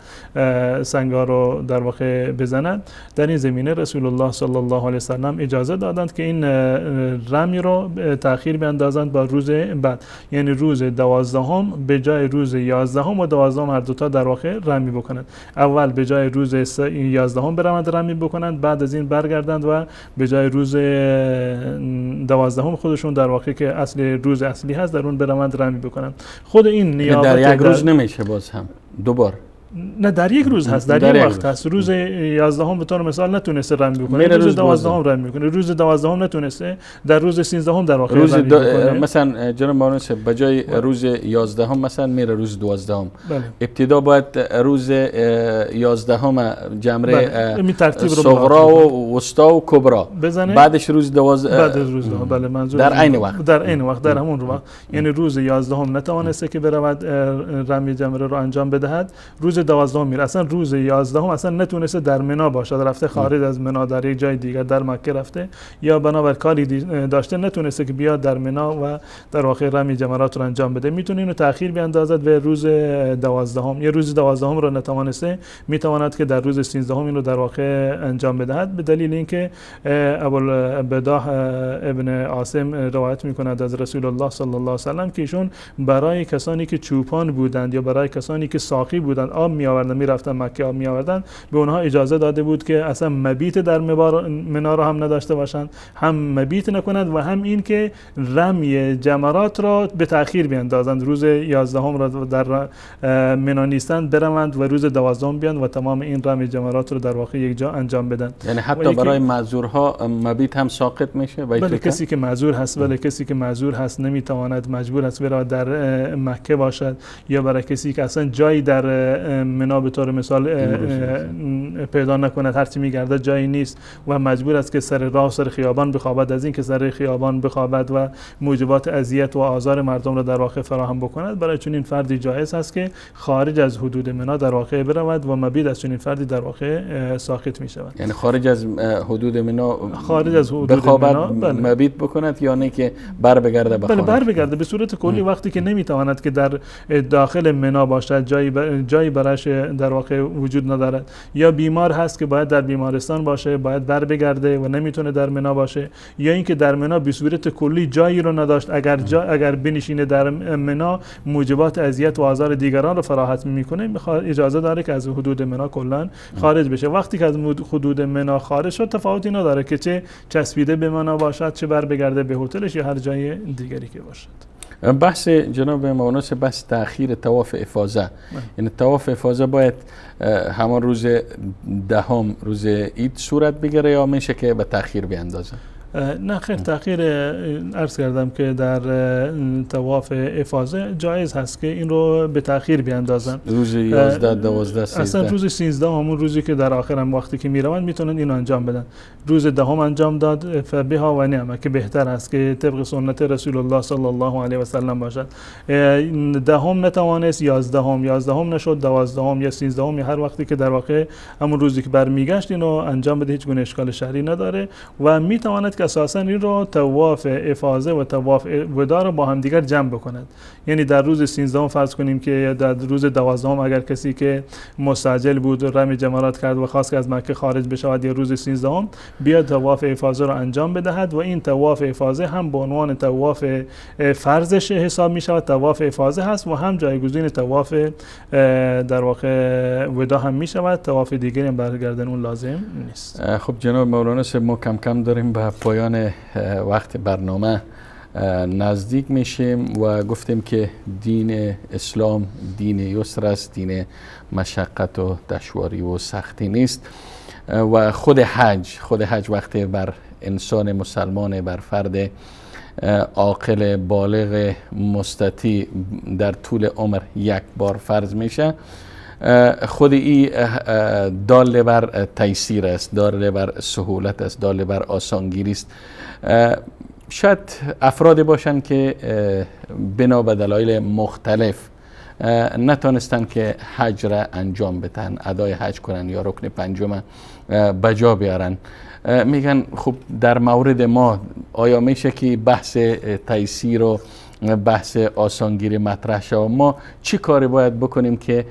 سنگار رو در واقع بزند. در این زمینه رسول الله صلی الله علیه وسلم اجازه دادند که این رمی رو تأخیر بیاندازند با روز بعد، یعنی روز 12 به جای روز 11 و 12 هر دوتا در واقع رمی بکنند. اول به جای روز 11 بروند رمی بکنند، بعد از این برگردند و به جای روز 12 خودشون در واقع که اصل روز اصلی هست در اون بروند رمی بکنند. خود این نیابت در یک روز نمیشه، باز هم دوبار نه در یک روز هست، در یک وقت هست. روز 11 به طور مثال نتونسته رمی بکنه، روز 12 رمی میکنه، روز 12 نتونسته، در روز 13 در واقع رمی بکنه. مثلا جناب مولانا صاحب به جای روز 11 مثلا میره روز 12. ابتدا باید روز 11 جمره صغرا و وسطا و کبرا بزنه، بعدش روز 12 بعد از روز 12 بله منظور در عین وقت، در عین وقت در همون وقت، یعنی روز 11 نتوانسته که برود رمی جمره رو انجام بدهد، روز 12 میره. اصلا روز 11 اصلا نتونسته در منا باشه، رفته خارج از منا، در یک جای دیگر در مکه رفته یا بنابر کاری داشته، نتونسته که بیاد در منا و در واقع رمی جمرات رو انجام بده. میتونه اینو تأخیر بیاندازد به روز 12. یا روز 12 رو نتوانسته، میتواند که در روز 13 اینو در واقع انجام بدهد، به دلیل اینکه ابوالبداح ابن عاصم روایت میکند از رسول الله صلی الله علیه و سلم که ایشون برای کسانی که چوپان بودند یا برای کسانی که ساقی بودند، آب می آوردن، میرفتن مکه آب می آوردن، به اونها اجازه داده بود که اصلا مبیت در منا را هم نداشته باشند، هم مبیت نکنند و هم این که رمی جمرات را به تأخیر بیاندازند، روز 11 را در منا نیستند بروند و روز 12 بیان و تمام این رمی جمرات رو در واقع یک جا انجام بدن. یعنی حتی برای معذورها مبیت هم ساقط میشه؟ بله، کسی که معذور هست، بله کسی که معذور هست نمیتواند، مجبور است برود در مکه باشد، یا برای کسی که اصلا جایی در منا به طور مثال پیدا نکند، هرچی میگرده جایی نیست و مجبور است که سر راه سر خیابان بخوابد، از این که سر خیابان بخوابد و موجبات اذیت و آزار مردم را در واقع فراهم بکند، برای چنین فردی جایز است که خارج از حدود منا در واقع برود و مبیت از چنین فردی در واقع ساقط می شود. یعنی خارج از حدود منا، خارج از حدود بخوابد منا، بله. مبیت بکند یا نه که بر بگرده بخوابد؟ بله، بر بگرده به صورت کلی. وقتی که نمیتواند که در داخل منا باشد، جایی برایش در واقع وجود ندارد، یا بیمار هست که باید در بیمارستان باشه، باید بر بگرده و نمیتونه در منا باشه، یا اینکه در منا به صورت کلی جایی رو نداشت، اگر بنشینه در منا موجبات اذیت و آزار دیگران رو فراهم میکنه، اجازه داره که از حدود منا کلا خارج بشه. وقتی که از حدود منا خارج شد تفاوتی نداره که چه چسبیده به منا باشد، چه بر بگرده به هتلش یا هر جای دیگری که باشد. بحث جناب مولانا بحث تأخیر طواف افاضه، یعنی طواف افاضه باید همان روز دهم روز عید صورت بگیره یا میشه که به تأخیر بیاندازه؟ نه خیر، تأخیر عرض کردم که در طواف افاضه جایز هست که این رو به تأخیر بیاندازن. روز 11 12 13 اصلا روز 13 همون روزی که در آخر هم وقتی که میروند میتونن اینو انجام بدن. روز دهم انجام داد فبها و نعمه، که بهتر است که طبق سنت رسول الله صلی الله علیه و سلم باشد. دهم نتوانست، 11 نشد، 12 یا 13 یا هر وقتی که در واقع همون روزی که برمیگشت اینو انجام بده، هیچ گونه اشکال شرعی نداره و میتواند که اساساً این رو طواف افاضه و طواف وداع رو با هم دیگر جمع بکند. یعنی در روز 13 فرض کنیم که در روز 12 اگر کسی که مستعجل بود رمی جمرات کرد و خواست که از مکه خارج بشود، یا روز 13 بیاد طواف افاضه رو انجام بدهد و این طواف افاضه هم به عنوان طواف فرضش حساب می شود، طواف افاضه هست و هم جایگزین طواف در واقع وداع هم می شود، طواف دیگری هم برگردن اون لازم نیست. خب جناب مولانا ما کم کم داریم به پایان وقت برنامه نزدیک میشیم و گفتیم که دین اسلام دین یسر است، دین مشقت و دشواری و سختی نیست و خود حج وقتی بر انسان مسلمان، بر فرد عاقل بالغ مستطیع در طول عمر یک بار فرض میشه، خود ای دال بر تیسیر است، دال بر سهولت است، دال بر آسانگیری است. شاید افرادی باشند که بنا به دلایل مختلف نتونستن که حج را انجام بدن، ادای حج کنن یا رکن پنجم بجا بیارن. میگن خب در مورد ما آیا میشه که بحث تیسیر و بحث آسانگیری مطرح شود؟ ما چی کاری باید بکنیم که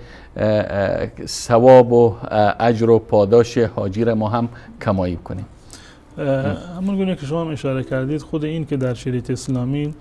ثواب و اجر و پاداش حاجی را ما هم کمایی کنیم؟ همون گونه که شما اشاره کردید، خود این که در شریعت اسلامی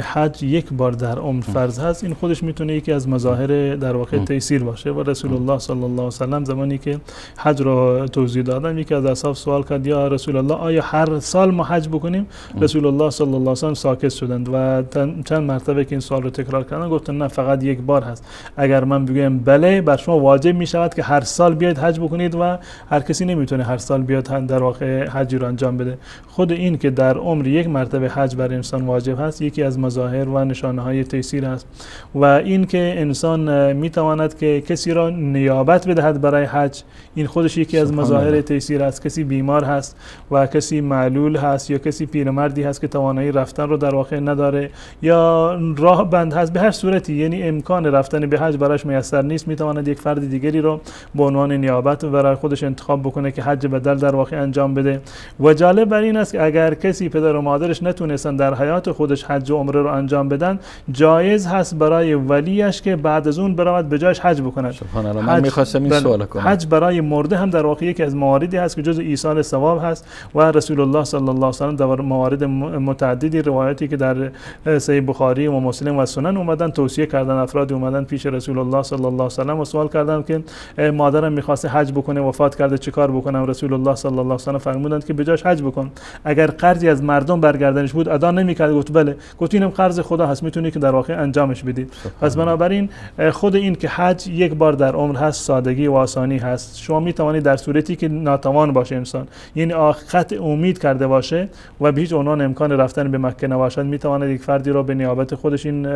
حج یک بار در عمر فرض هست، این خودش میتونه یکی از مظاهر در واقع تیسیر باشه و رسول الله صلی الله علیه و سلم زمانی که حج رو توضیح دادن، یکی از اصحاب سوال کرد یا رسول الله آیا هر سال ما حج بکنیم؟ رسول الله صلی الله علیه و سلم ساکت شدند و چند مرتبه که این سوال رو تکرار کردن گفتن نه، فقط یک بار هست. اگر من بگم بله، بر شما واجب میشود که هر سال بیاید حج بکنید و هر کسی نمیتونه هر سال بیاد در واقع حج رو انجام بده. خود این که در عمر یک مرتبه حج بر انسان واجب هست یکی از مظاهر و نشانه های تیسیر است و این که انسان میتواند که کسی را نیابت بدهد برای حج، این خودش یکی از مظاهر تیسیر است. کسی بیمار هست و کسی معلول هست یا کسی پیرمردی هست که توانایی رفتن رو در واقع نداره یا راه بند هست، به هر صورتی یعنی امکان رفتن به حج براش میسر نیست، میتواند یک فرد دیگری رو به عنوان نیابت برای خودش انتخاب بکنه که حج بدل در واقع انجام بده و و جالب بر این است که اگر کسی پدر و مادرش نتونستن در حیات خودش حج و عمره رو انجام بدن، جایز هست برای ولیش که بعد از اون برود به جایش حج بکند. سبحان الله. من می‌خواستم این سوال کنم. حج برای مرده هم در واقع یکی از مواردی هست که جز ایصال ثواب هست و رسول الله صلی الله علیه و سلم در موارد متعددی روایاتی که در صحیح بخاری و مسلم و سنن اومدن توصیه کردن، افرادی اومدن پیش رسول الله صلی الله علیه و سلم و سوال کردن که مادرم می‌خواسته حج بکنه وفات کرده چیکار بکنم؟ رسول الله صلی الله علیه و سلم فرمودند که به جاش حج بکن. اگر قرضی از مردم برگردنش بود ادا نمی‌کرد، گفت بله، گفت اینم قرض خدا هست، میتونی که در واقع انجامش بدید. پس بنابراین خود این که حج یک بار در عمر هست، سادگی و آسانی هست. شما میتوانید در صورتی که ناتوان باشه انسان، یعنی خط امید کرده باشه و به هیچ عنوان امکان رفتن به مکه نباشد، میتواند یک فردی را به نیابت خودش این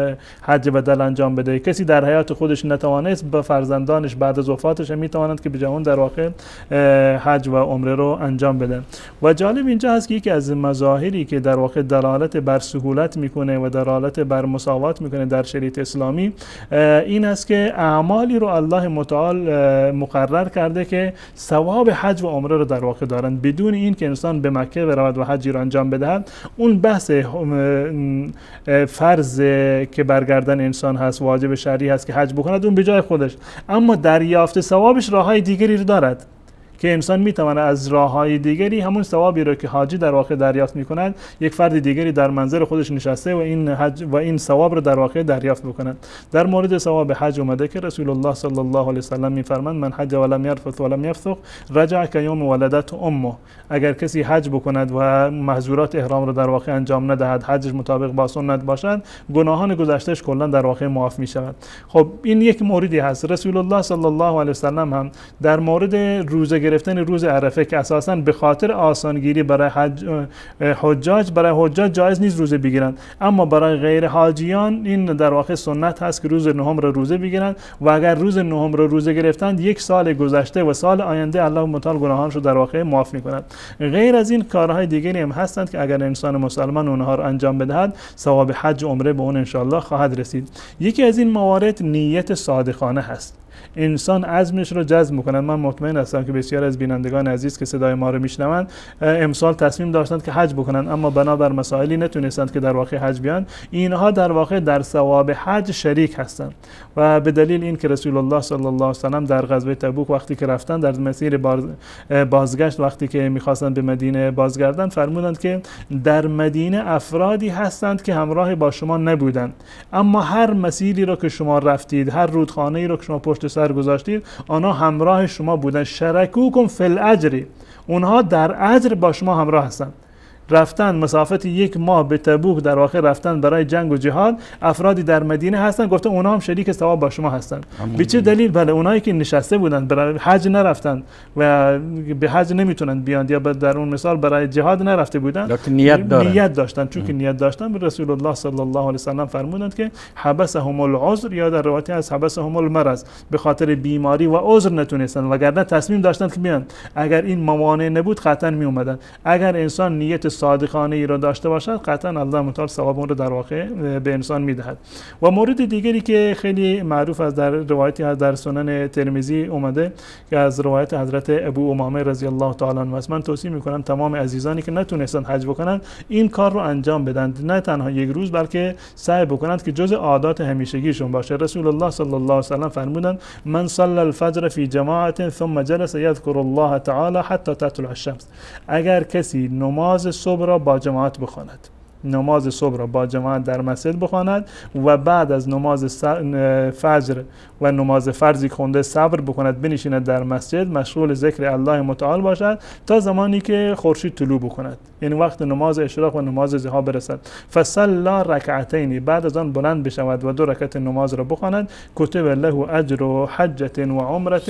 حج بدل انجام بده. کسی در حیات خودش نتوانست، به فرزندانش بعد از وفاتش میتوانند که به جهان در واقع حج و عمره رو انجام بدن. و جالب اینجا هست که یکی از مظاهری که در واقع دلالت بر سهولت میکنه و دلالت بر مساوات میکنه در شریعت اسلامی این است که اعمالی رو الله متعال مقرر کرده که ثواب حج و عمره رو در واقع دارند، بدون این که انسان به مکه برود و حجی رو انجام بدهد. اون بحث فرض که برگردن انسان هست، واجب شرعی هست که حج بکند، اون به جای خودش، اما دریافت ثوابش راههای دیگری رو دارد که انسان میتواند از راههای دیگری همون ثوابی رو که حاجی در واقع دریافت میکند، یک فرد دیگری در منزل خودش نشسته و این حج و این ثواب رو در واقع دریافت بکند. در مورد ثواب حج اومده که رسول الله صلی الله علیه و سلم میفرماند من حج ولم یرفث ولم یفسق رجع کیوم ولدته امه. اگر کسی حج بکند و محظورات احرام رو در واقع انجام ندهد، حجش مطابق با سنت باشد، گناهان گذشتهش کلا در واقع معاف میشود. خب این یک موردی هست. رسول الله صلی الله علیه و سلم هم در مورد روزه گرفتن روز عرفه که اساساً به خاطر آسانگیری برای حجاج جایز نیست روزه بگیرند، اما برای غیر حاجیان این در واقع سنت هست که روز نهم را روزه بگیرند و اگر روز نهم را روزه گرفتند یک سال گذشته و سال آینده الله متعال گناهانش رو در واقع معاف می‌کند. غیر از این کارهای دیگری هم هستند که اگر انسان مسلمان اونها رو انجام بدهد ثواب حج و عمره به اون ان شاء الله خواهد رسید. یکی از این موارد نیت صادقانه هست. انسان عزمش رو جزم میکنن. من مطمئن هستم که بسیار از بینندگان عزیز که صدای ما رو میشنوند امسال تصمیم داشتند که حج بکنن، اما بنابر مسائلی نتونستند که در واقع حج بیان. اینها در واقع در ثواب حج شریک هستند و به دلیل این که رسول الله صلی الله علیه و سلم در غزوه تبوک وقتی که رفتن در مسیر بازگشت، وقتی که میخواستند به مدینه بازگردند، فرمودند که در مدینه افرادی هستند که همراه با شما نبودند، اما هر مسیری رو که شما رفتید، هر رودخانه‌ای رو که شما پشت سر گذاشتید، آنها همراه شما بودن. شرکوکم فی الاجر، اونها در اجر با شما همراه هستند. رفتن مسافت 1 ماه به تبوک در واقع رفتن برای جنگ و جهاد، افرادی در مدینه هستن، گفته اونها هم شریک ثواب با شما هستن. به چه دلیل؟ بله، اونایی که نشسته بودن برای حج نرفتن و به حج نمیتونن بیان، یا در اون مثال برای جهاد نرفته بودن، لیکن نیت داشتن. چون که نیت داشتن، به رسول الله صلی الله علیه و سلم فرمودند که حبسهم العذر، یا در روایتی از حبسهم المرض، به خاطر بیماری و عذر نتونستن، وگرنه تصمیم داشتن که بیان. اگر این موانع نبود قطعا می اومدن. اگر انسان نیت صادقانه ای را داشته باشد، قطعا الله متعال ثواب اون رو در واقع به انسان میدهد. و مورد دیگری که خیلی معروف از در روایتی از در سنن ترمذی اومده که از روایت حضرت ابو امامه رضی الله تعالی عنه است، من توصیه میکنم تمام عزیزانی که نتونستن حج بکنن این کار رو انجام بدن، نه تنها یک روز بلکه سعی بکنند که جز عادات همیشگیشون باشه. رسول الله صلی الله علیه و سلم فرمودند من صلی الفجر فی جماعت ثم جلس یذکر الله تعالی حتی تطلع الشمس. اگر کسی نماز صبح را با جماعت بخواند، نماز صبح را با جماعت در مسجد بخواند و بعد از نماز فجر و نماز فرضی خونده صبر بکند، بنشیند در مسجد مشغول ذکر الله متعال باشد تا زمانی که خورشید طلوع بکند، یعنی وقت نماز اشراق و نماز ضحی برسد. فصلی رکعتین، بعد از آن بلند بشود و 2 رکعت نماز را بخواند، کتب له اجر حجة و عمرة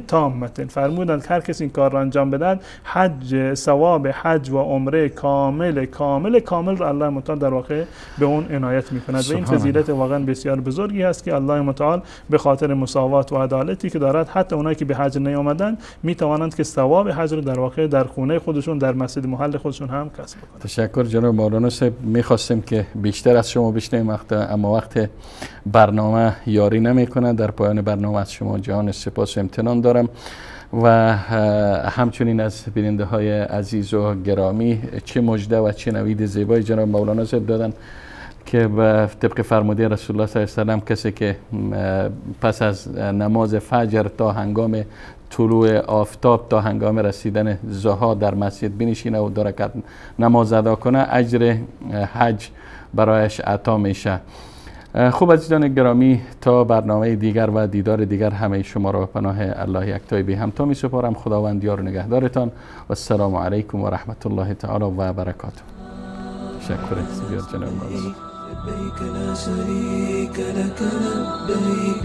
تامة. فرمودند هر کسی این کار را انجام بدهد، حج، ثواب حج و عمره کامل رو الله متعال در واقع به اون عنایت میکند. و این فضیلت واقعا بسیار بزرگی است که الله متعال به خاطر مساوات و عدالتی که دارد، حتی اونایی که به حج نیامدن میتوانند که ثواب حج رو در واقع در خونه خودشون، در مسجد محل خودشون هم کسب کنند. تشکر جناب مولانا صاحب. میخواستیم که بیشتر از شما بشنویم، اما وقت برنامه یاری نمیکنه. در پایان برنامه از شما جهان سپاس و امتنان دارم. و همچنین از بیننده های عزیز و گرامی چه مژده و چه نوید زیبای جناب مولانا صاحب دادن که به طبق فرموده رسول الله صلی الله علیه و سلم کسی که پس از نماز فجر تا هنگام طلوع آفتاب تا هنگام رسیدن ضحی در مسجد بنشینه و 2 رکعت نماز ادا کنه اجر حج برایش عطا میشه. خوب عزیزان گرامی، تا برنامه دیگر و دیدار دیگر همه شما را پناه الله یکتای بی همتا می سپارم. خداوند یار و نگهدارتان و السلام علیکم و رحمت الله تعالی و برکاته. تشکر زیاد جناب مولانا. لبيك لا شريك لك لبيك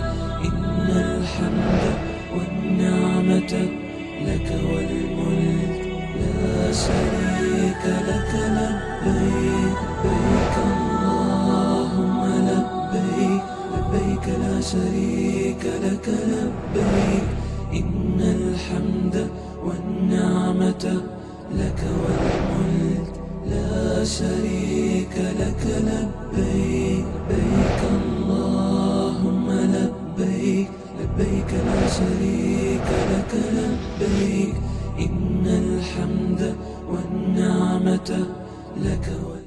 إن الحمد والنعمة لك والملك لا شريك لك لبيك لبيك اللهم لبيك لبيك لا شريك لك لبيك إن الحمد والنعمة لك والملك لا شريك لك لبيك لبيك اللهم لبيك لبيك لا شريك لك لبيك إن الحمد والنعمة لك والملك